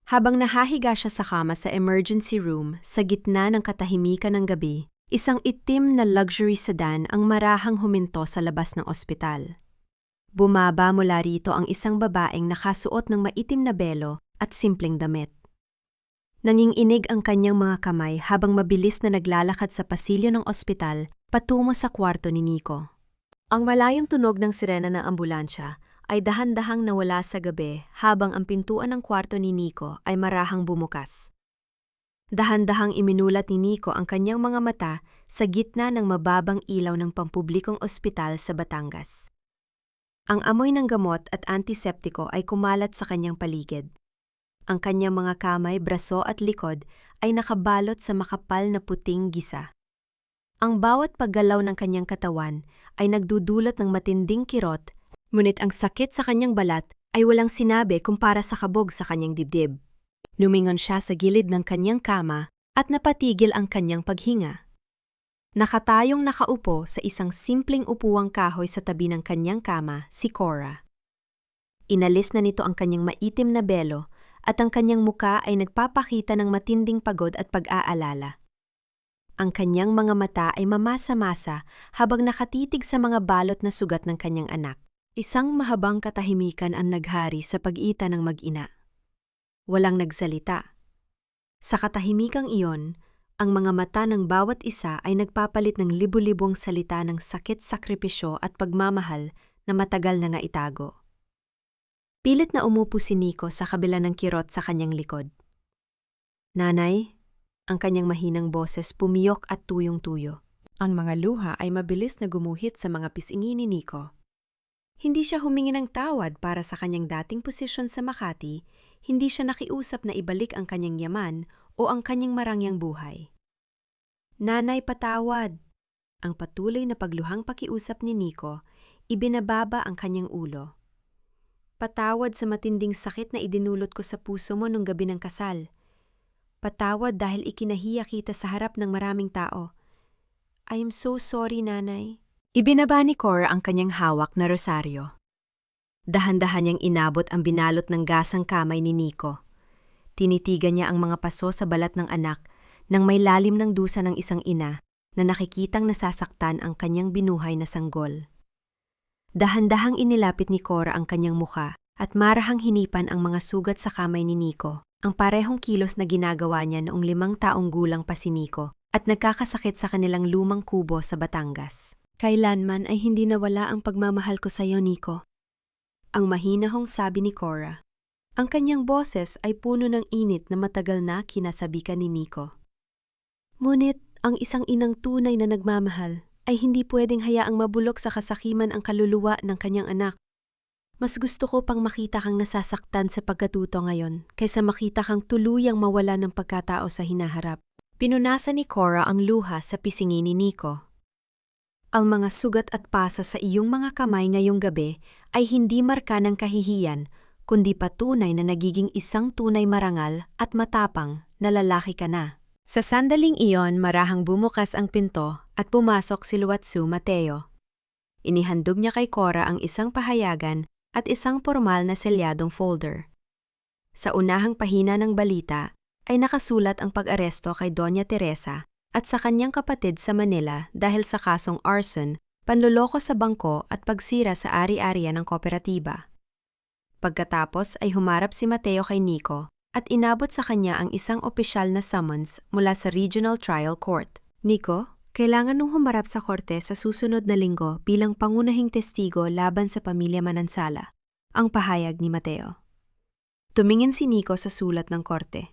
Habang nahahiga siya sa kama sa emergency room sa gitna ng katahimikan ng gabi, isang itim na luxury sedan ang marahang huminto sa labas ng ospital. Bumaba mula rito ang isang babaeng nakasuot ng maitim na belo at simpleng damit. Nanginginig ang kanyang mga kamay habang mabilis na naglalakad sa pasilyo ng ospital patungo sa kwarto ni Nico. Ang malayang tunog ng sirena ng ambulansya ay dahan-dahang nawala sa gabi habang ang pintuan ng kwarto ni Nico ay marahang bumukas. Dahan-dahang iminulat ni Nico ang kanyang mga mata sa gitna ng mababang ilaw ng pampublikong ospital sa Batangas. Ang amoy ng gamot at antiseptiko ay kumalat sa kanyang paligid. Ang kanyang mga kamay, braso at likod ay nakabalot sa makapal na puting gisa. Ang bawat paggalaw ng kanyang katawan ay nagdudulot ng matinding kirot, ngunit ang sakit sa kanyang balat ay walang sinabi kumpara sa kabog sa kanyang dibdib. Lumingon siya sa gilid ng kanyang kama at napatigil ang kanyang paghinga. Nakatayong nakaupo sa isang simpleng upuwang kahoy sa tabi ng kanyang kama si Cora. Inalis na nito ang kanyang maitim na belo at ang kanyang muka ay nagpapakita ng matinding pagod at pag-aalala. Ang kanyang mga mata ay mamasa-masa habang nakatitig sa mga balot na sugat ng kanyang anak. Isang mahabang katahimikan ang naghari sa pag-itan ng mag-ina. Walang nagsalita. Sa katahimikang iyon, ang mga mata ng bawat isa ay nagpapalit ng libu-libong salita ng sakit, sakripisyo at pagmamahal na matagal na naitago. Pilit na umupo si Nico sa kabila ng kirot sa kanyang likod. Nanay, ang kanyang mahinang boses pumiyok at tuyong-tuyo. Ang mga luha ay mabilis na gumuhit sa mga pisngi ni Nico. Hindi siya humingi ng tawad para sa kanyang dating posisyon sa Makati, hindi siya nakiusap na ibalik ang kanyang yaman o ang kanyang marangyang buhay. Nanay, patawad! Ang patuloy na pagluhang pakiusap ni Nico, ibinababa ang kanyang ulo. Patawad sa matinding sakit na idinulot ko sa puso mo nung gabi ng kasal. Patawad dahil ikinahiya kita sa harap ng maraming tao. I am so sorry, Nanay. Ibinaba ni Cora ang kanyang hawak na rosaryo. Dahan-dahan niyang inabot ang binalot ng gasang kamay ni Nico. Tinitigan niya ang mga paso sa balat ng anak nang may lalim ng dusa ng isang ina na nakikitang nasasaktan ang kanyang binuhay na sanggol. Dahan-dahang inilapit ni Cora ang kanyang muka at marahang hinipan ang mga sugat sa kamay ni Nico, ang parehong kilos na ginagawa niya noong 5 taong gulang pa si Nico at nagkakasakit sa kanilang lumang kubo sa Batangas. Kailanman ay hindi nawala ang pagmamahal ko sa iyo, Nico. Ang mahinahong sabi ni Cora. Ang kanyang boses ay puno ng init na matagal na kinasabikan ni Nico. Ngunit ang isang inang tunay na nagmamahal ay hindi pwedeng hayaang mabulok sa kasakiman ang kaluluwa ng kanyang anak. Mas gusto ko pang makita kang nasasaktan sa pagkatuto ngayon kaysa makita kang tuluyang mawala ng pagkatao sa hinaharap. Pinunasan ni Cora ang luha sa pisngi ni Nico. Ang mga sugat at pasa sa iyong mga kamay ngayong gabi ay hindi marka ng kahihiyan, kundi patunay na nagiging isang tunay marangal at matapang na lalaki ka na. Sa sandaling iyon, marahang bumukas ang pinto at pumasok si Luwatsu Mateo. Inihandog niya kay Cora ang isang pahayagan at isang formal na selyadong folder. Sa unahang pahina ng balita ay nakasulat ang pag-aresto kay Doña Teresa at sa kanyang kapatid sa Manila dahil sa kasong arson, panloloko sa bangko at pagsira sa ari-arian ng kooperatiba. Pagkatapos ay humarap si Mateo kay Nico at inabot sa kanya ang isang opisyal na summons mula sa Regional Trial Court. Nico, kailangan nung humarap sa korte sa susunod na linggo bilang pangunahing testigo laban sa pamilya Manansala, ang pahayag ni Mateo. Tumingin si Nico sa sulat ng korte.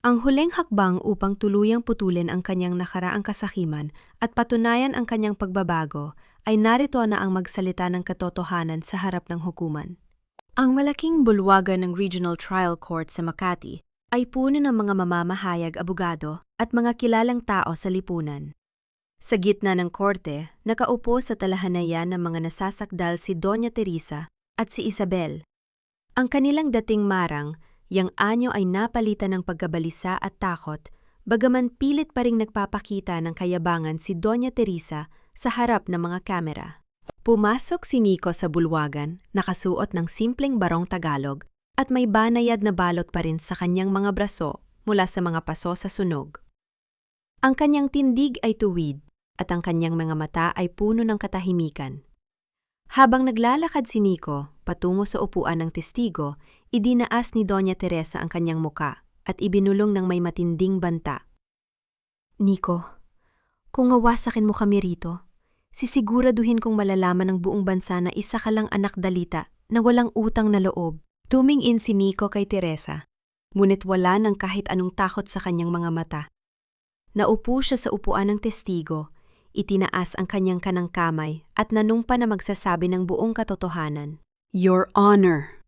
Ang huling hakbang upang tuluyang putulin ang kanyang nakaraang kasakiman at patunayan ang kanyang pagbabago ay narito na ang magsalita ng katotohanan sa harap ng hukuman. Ang malaking bulwagan ng Regional Trial Court sa Makati ay puno ng mga mamamahayag abogado at mga kilalang tao sa lipunan. Sa gitna ng korte, nakaupo sa talahanayan ng mga nasasakdal si Doña Teresa at si Isabel. Ang kanilang dating marang, yang anyo ay napalitan ng pagkabalisa at takot, bagaman pilit pa ring nagpapakita ng kayabangan si Doña Teresa sa harap ng mga kamera. Pumasok si Nico sa bulwagan, nakasuot ng simpleng barong Tagalog at may banayad na balot pa rin sa kanyang mga braso mula sa mga paso sa sunog. Ang kanyang tindig ay tuwid at ang kanyang mga mata ay puno ng katahimikan. Habang naglalakad si Nico patungo sa upuan ng testigo, idinaas ni Doña Teresa ang kanyang muka at ibinulong ng may matinding banta. Nico, kung awasakin mo kami rito, sisiguraduhin kong malalaman ng buong bansa na isa ka lang anak dalita na walang utang na loob. Tumingin si Nico kay Teresa, ngunit wala ng kahit anong takot sa kanyang mga mata. Naupo siya sa upuan ng testigo, itinaas ang kanyang kanang kamay at nanumpa na magsasabi ng buong katotohanan. Your Honor!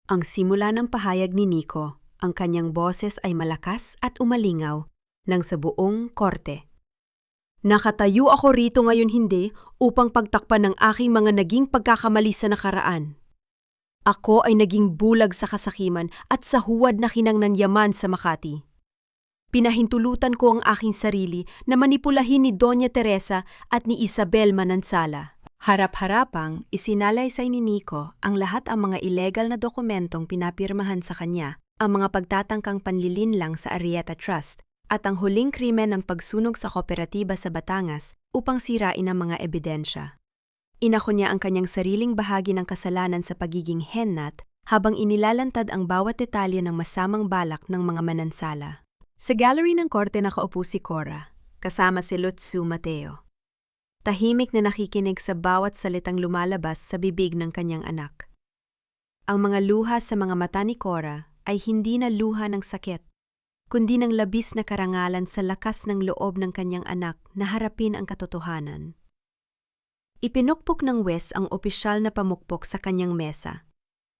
Ang simula ng pahayag ni Nico, ang kanyang boses ay malakas at umalingaw nang sa buong korte. Nakatayo ako rito ngayon hindi upang pagtakpan ng aking mga naging pagkakamali sa nakaraan. Ako ay naging bulag sa kasakiman at sa huwad na kinangnan yaman sa Makati. Pinahintulutan ko ang aking sarili na manipulahin ni Doña Teresa at ni Isabel Manansala. Harap-harapang isinalaysay ni Nico ang lahat ang mga illegal na dokumentong pinapirmahan sa kanya, ang mga pagtatangkang panlilinlang sa Arrieta Trust, at ang huling krimen ng pagsunog sa kooperatiba sa Batangas upang sirain ang mga ebidensya. Inako niya ang kanyang sariling bahagi ng kasalanan sa pagiging hennat habang inilalantad ang bawat detalye ng masamang balak ng mga Manansala. Sa gallery ng korte nakaupo si Cora, kasama si Luwatsu Mateo. Tahimik na nakikinig sa bawat salitang lumalabas sa bibig ng kanyang anak. Ang mga luha sa mga mata ni Cora ay hindi na luha ng sakit, kundi ng labis na karangalan sa lakas ng loob ng kanyang anak na harapin ang katotohanan. Ipinukpok ng huwes ang opisyal na pamukpok sa kanyang mesa.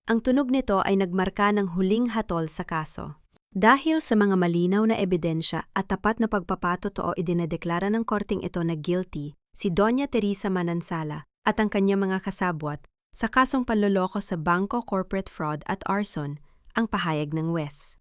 Ang tunog nito ay nagmarka ng huling hatol sa kaso. Dahil sa mga malinaw na ebidensya at tapat na pagpapatotoo idinedeklara ng korting ito na guilty si Doña Teresa Manansala at ang kanyang mga kasabwat sa kasong panloloko sa bangko, corporate fraud at arson, ang pahayag ng huwes.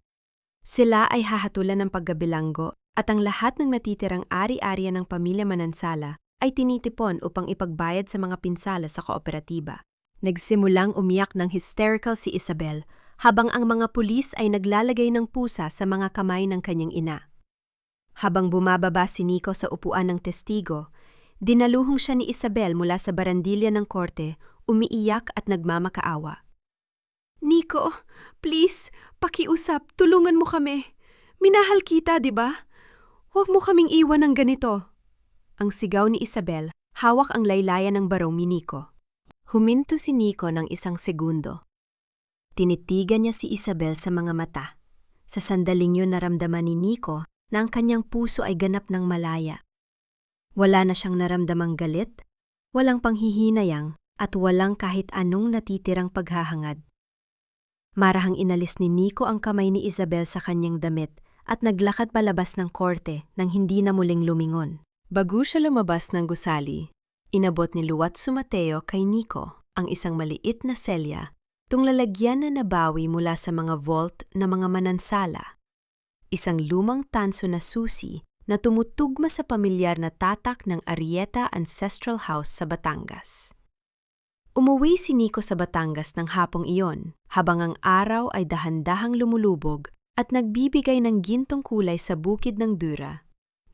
Sila ay hahatulan ng paggabilanggo at ang lahat ng natitirang ari-arian ng pamilya Manansala ay tinitipon upang ipagbayad sa mga pinsala sa kooperatiba. Nagsimulang umiyak ng hysterical si Isabel habang ang mga pulis ay naglalagay ng pusa sa mga kamay ng kanyang ina. Habang bumababa si Nico sa upuan ng testigo, dinaluhong siya ni Isabel mula sa barandilya ng korte, umiiyak at nagmamakaawa. Nico, please, pakiusap, tulungan mo kami. Minahal kita, di ba? Huwag mo kaming iwan ng ganito. Ang sigaw ni Isabel, hawak ang laylayan ng barong ni Nico. Huminto si Nico ng isang segundo. Tinitigan niya si Isabel sa mga mata. Sa sandaling yun naramdaman ni Nico na ang kanyang puso ay ganap ng malaya. Wala na siyang naramdamang galit, walang panghihinayang at walang kahit anong natitirang paghahangad. Marahang inalis ni Nico ang kamay ni Isabel sa kanyang damit at naglakad palabas ng korte nang hindi na muling lumingon. Bago siya lumabas ng gusali, inabot ni Luwatsu Mateo kay Nico ang isang maliit na selya tung lalagyan na nabawi mula sa mga vault na mga Manansala. isang lumang tanso na susi na tumutugma sa pamilyar na tatak ng Arrieta Ancestral House sa Batangas. Umuwi si Nico sa Batangas ng hapong iyon, habang ang araw ay dahan-dahang lumulubog at nagbibigay ng gintong kulay sa bukid ng Dura.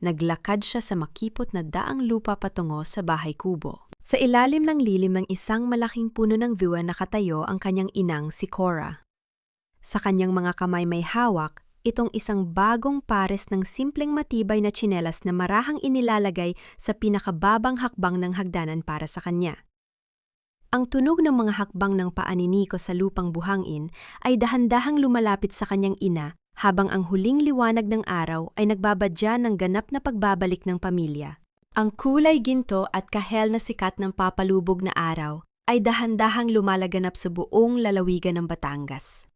Naglakad siya sa makipot na daang lupa patungo sa bahay kubo. Sa ilalim ng lilim ng isang malaking puno ng duwa nakatayo ang kanyang inang si Cora. Sa kanyang mga kamay may hawak, itong isang bagong pares ng simpleng matibay na tsinelas na marahang inilalagay sa pinakababang hakbang ng hagdanan para sa kanya. Ang tunog ng mga hakbang ng paa ni Nico sa lupang buhangin ay dahan-dahang lumalapit sa kanyang ina habang ang huling liwanag ng araw ay nagbabadya ng ganap na pagbabalik ng pamilya. Ang kulay ginto at kahel na sikat ng papalubog na araw ay dahan-dahang lumalaganap sa buong lalawigan ng Batangas.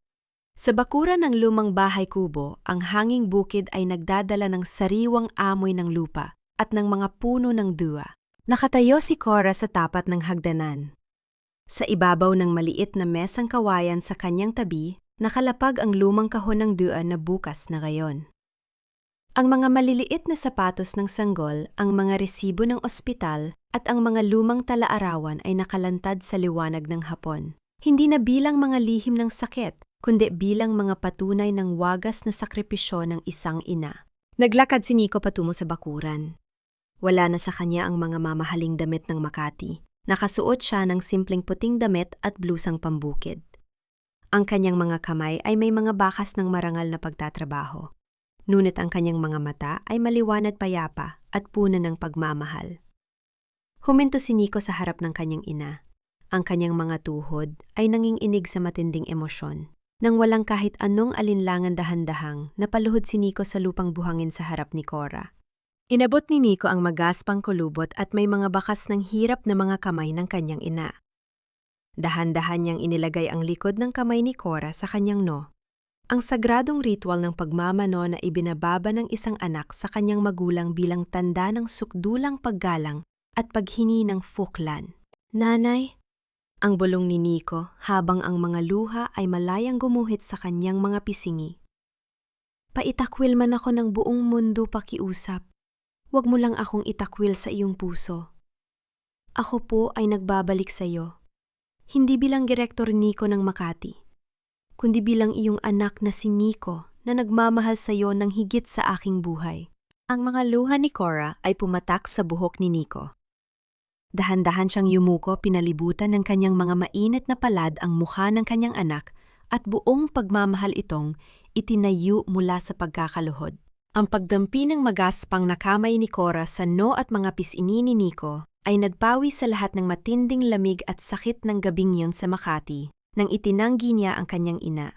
Sa bakuran ng lumang bahay kubo, ang hanging bukid ay nagdadala ng sariwang amoy ng lupa at ng mga puno ng duwa. Nakatayo si Cora sa tapat ng hagdanan. Sa ibabaw ng maliit na mesang kawayan sa kanyang tabi, nakalapag ang lumang kahon ng duwa na bukas na gayon. Ang mga maliliit na sapatos ng sanggol, ang mga resibo ng ospital, at ang mga lumang talaarawan ay nakalantad sa liwanag ng hapon. Hindi na bilang mga lihim ng sakit, kundi bilang mga patunay ng wagas na sakripisyo ng isang ina. Naglakad si Nico patungo sa bakuran. Wala na sa kanya ang mga mamahaling damit ng Makati. Nakasuot siya ng simpleng puting damit at blusang pambukid. Ang kanyang mga kamay ay may mga bakas ng marangal na pagtatrabaho. Ngunit ang kanyang mga mata ay maliwanag payapa at puno ng pagmamahal. Huminto si Nico sa harap ng kanyang ina. Ang kanyang mga tuhod ay nanginginig sa matinding emosyon. Nang walang kahit anong alinlangan dahan-dahang, napaluhod si Nico sa lupang buhangin sa harap ni Cora. Inabot ni Nico ang magaspang kulubot at may mga bakas ng hirap na mga kamay ng kanyang ina. Dahan-dahan niyang inilagay ang likod ng kamay ni Cora sa kanyang no. Ang sagradong ritual ng pagmamano na ibinababa ng isang anak sa kanyang magulang bilang tanda ng sukdulang paggalang at paghingi ng fuklan. Nanay, ang bulong ni Nico habang ang mga luha ay malayang gumuhit sa kanyang mga pisingi. Paitakwil man ako ng buong mundo pakiusap. Huwag mo lang akong itakwil sa iyong puso. Ako po ay nagbabalik sa iyo. Hindi bilang Direktor Nico ng Makati, kundi bilang iyong anak na si Nico na nagmamahal sa iyo ng higit sa aking buhay. Ang mga luha ni Cora ay pumatak sa buhok ni Nico. Dahan-dahan siyang yumuko pinalibutan ng kanyang mga mainit na palad ang mukha ng kanyang anak at buong pagmamahal itong itinayo mula sa pagkakaluhod. Ang pagdampi ng magaspang na kamay ni Cora sa no at mga pisini ni Nico ay nagpawi sa lahat ng matinding lamig at sakit ng gabing yun sa Makati nang itinanggi niya ang kanyang ina.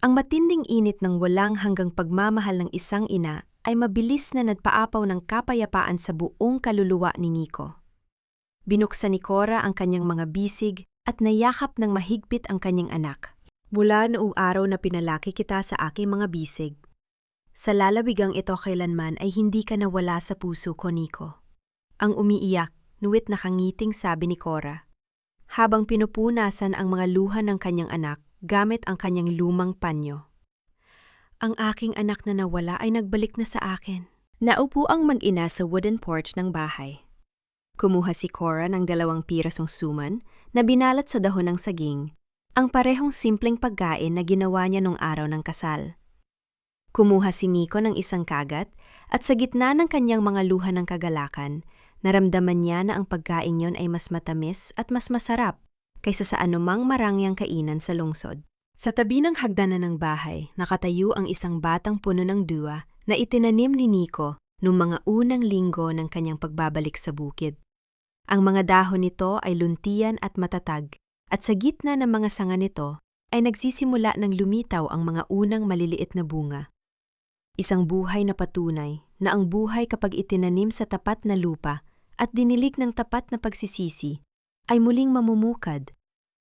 Ang matinding init ng walang hanggang pagmamahal ng isang ina ay mabilis na nagpaapaw ng kapayapaan sa buong kaluluwa ni Nico. Binuksan ni Cora ang kanyang mga bisig at nayakap ng mahigpit ang kanyang anak. Mula noong araw na pinalaki kita sa aking mga bisig, sa lalawigang ito kailanman ay hindi ka nawala sa puso ko, Nico. Ang umiiyak, nuwit nakangiting sabi ni Cora, habang pinupunasan ang mga luha ng kanyang anak gamit ang kanyang lumang panyo. Ang aking anak na nawala ay nagbalik na sa akin. Naupo ang mag-ina sa wooden porch ng bahay. Kumuha si Cora ng 2 pirasong suman na binalat sa dahon ng saging, ang parehong simpleng pagkain na ginawa niya nung araw ng kasal. Kumuha si Nico ng isang kagat at sa gitna ng kanyang mga luha ng kagalakan, naramdaman niya na ang pagkain yon ay mas matamis at mas masarap kaysa sa anumang marangyang kainan sa lungsod. Sa tabi ng hagdanan ng bahay, nakatayo ang isang batang puno ng duwa na itinanim ni Nico noong mga unang linggo ng kanyang pagbabalik sa bukid. Ang mga dahon nito ay luntian at matatag, at sa gitna ng mga sanga nito ay nagsisimula ng lumitaw ang mga unang maliliit na bunga. Isang buhay na patunay na ang buhay kapag itinanim sa tapat na lupa at dinilig ng tapat na pagsisisi ay muling mamumukad,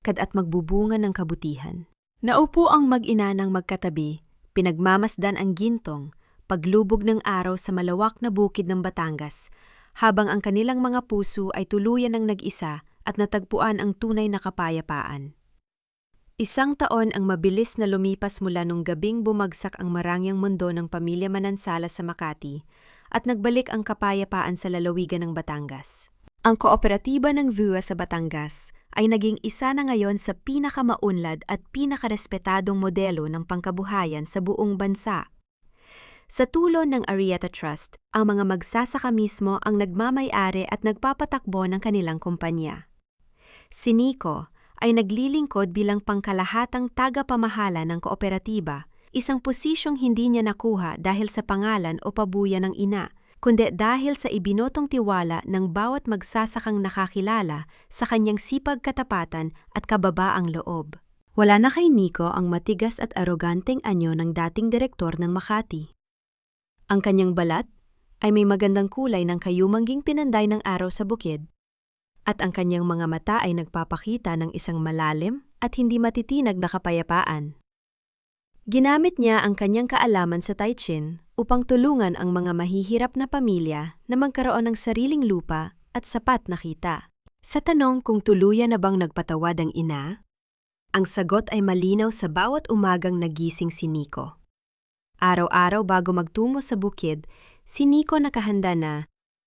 at magbubunga ng kabutihan. Naupo ang mag-ina ng magkatabi, pinagmamasdan ang gintong, paglubog ng araw sa malawak na bukid ng Batangas, habang ang kanilang mga puso ay tuluyan ng nag-isa at natagpuan ang tunay na kapayapaan. Isang taon ang mabilis na lumipas mula nung gabing bumagsak ang marangyang mundo ng pamilya Manansala sa Makati at nagbalik ang kapayapaan sa lalawigan ng Batangas. Ang kooperatiba ng VUA sa Batangas ay naging isa na ngayon sa pinakamaunlad at pinakarespetadong modelo ng pangkabuhayan sa buong bansa. Sa tulong ng Arrieta Trust, ang mga magsasaka mismo ang nagmamay-ari at nagpapatakbo ng kanilang kumpanya. Si Nico ay naglilingkod bilang pangkalahatang tagapamahala ng kooperatiba, isang posisyong hindi niya nakuha dahil sa pangalan o pabuya ng ina, kundi dahil sa ibinotong tiwala ng bawat magsasakang nakakilala sa kanyang sipag, katapatan at kababaang loob. Wala na kay Nico ang matigas at aroganteng anyo ng dating direktor ng Makati. Ang kanyang balat ay may magandang kulay ng kayumangging tinanday ng araw sa bukid, at ang kanyang mga mata ay nagpapakita ng isang malalim at hindi matitinag na kapayapaan. Ginamit niya ang kanyang kaalaman sa Tai Chin upang tulungan ang mga mahihirap na pamilya na magkaroon ng sariling lupa at sapat na kita. Sa tanong kung tuluyan na bang nagpatawad ang ina, ang sagot ay malinaw sa bawat umagang nagising si Nico. Araw-araw bago magtungo sa bukid, si Nico nakahanda na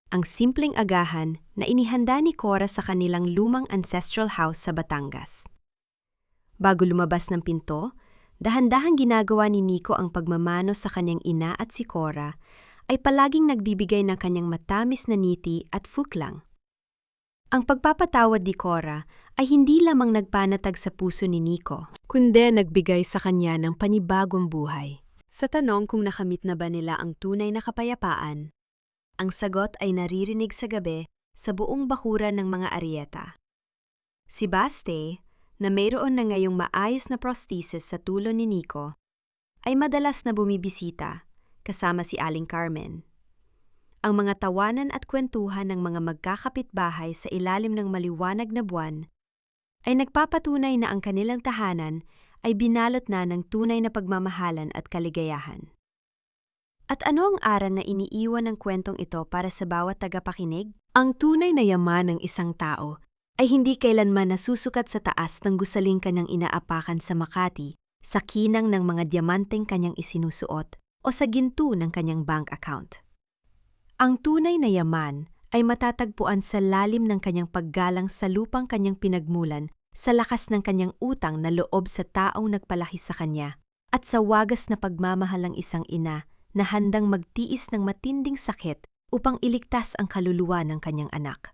ang simpleng agahan na inihanda ni Cora sa kanilang lumang ancestral house sa Batangas. Bago lumabas ng pinto, dahan-dahang ginagawa ni Nico ang pagmamano sa kanyang ina at si Cora ay palaging nagbibigay ng kanyang matamis na ngiti at fuklang. Ang pagpapatawad ni Cora ay hindi lamang nagpanatag sa puso ni Nico, kundi nagbigay sa kanya ng panibagong buhay. Sa tanong kung nakamit na ba nila ang tunay na kapayapaan, ang sagot ay naririnig sa gabi sa buong bakuran ng mga Arrieta. Si Baste, na mayroon na ngayong maayos na prosthesis sa tulo ni Nico, ay madalas na bumibisita kasama si Aling Carmen. Ang mga tawanan at kwentuhan ng mga magkakapitbahay sa ilalim ng maliwanag na buwan ay nagpapatunay na ang kanilang tahanan ay binalot na ng tunay na pagmamahalan at kaligayahan. At ano ang aral na iniiwan ng kwentong ito para sa bawat tagapakinig? Ang tunay na yaman ng isang tao ay hindi kailanman nasusukat sa taas ng gusaling kanyang inaapakan sa Makati, sa kinang ng mga diamanteng kanyang isinusuot o sa ginto ng kanyang bank account. Ang tunay na yaman ay matatagpuan sa lalim ng kanyang paggalang sa lupang kanyang pinagmulan, sa lakas ng kanyang utang na loob sa taong nagpalaki sa kanya, at sa wagas na pagmamahal ng isang ina na handang magtiis ng matinding sakit upang iligtas ang kaluluwa ng kanyang anak.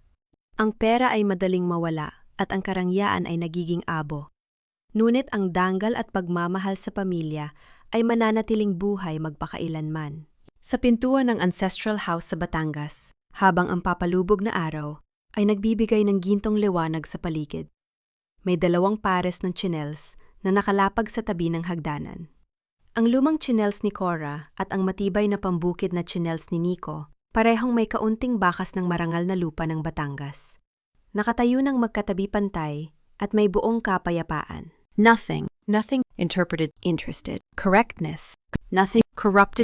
Ang pera ay madaling mawala at ang karangyaan ay nagiging abo. Ngunit ang danggal at pagmamahal sa pamilya ay mananatiling buhay magpakailanman. Sa pintuan ng ancestral house sa Batangas, habang ang papalubog na araw ay nagbibigay ng gintong liwanag sa paligid, may 2 pares ng tsinelas na nakalapag sa tabi ng hagdanan. Ang lumang tsinelas ni Cora at ang matibay na pambukid na tsinelas ni Nico, parehong may kaunting bakas ng marangal na lupa ng Batangas. Nakatayo ng magkatabi pantay at may buong kapayapaan. Nothing interpreted interested. Correctness, nothing corrupted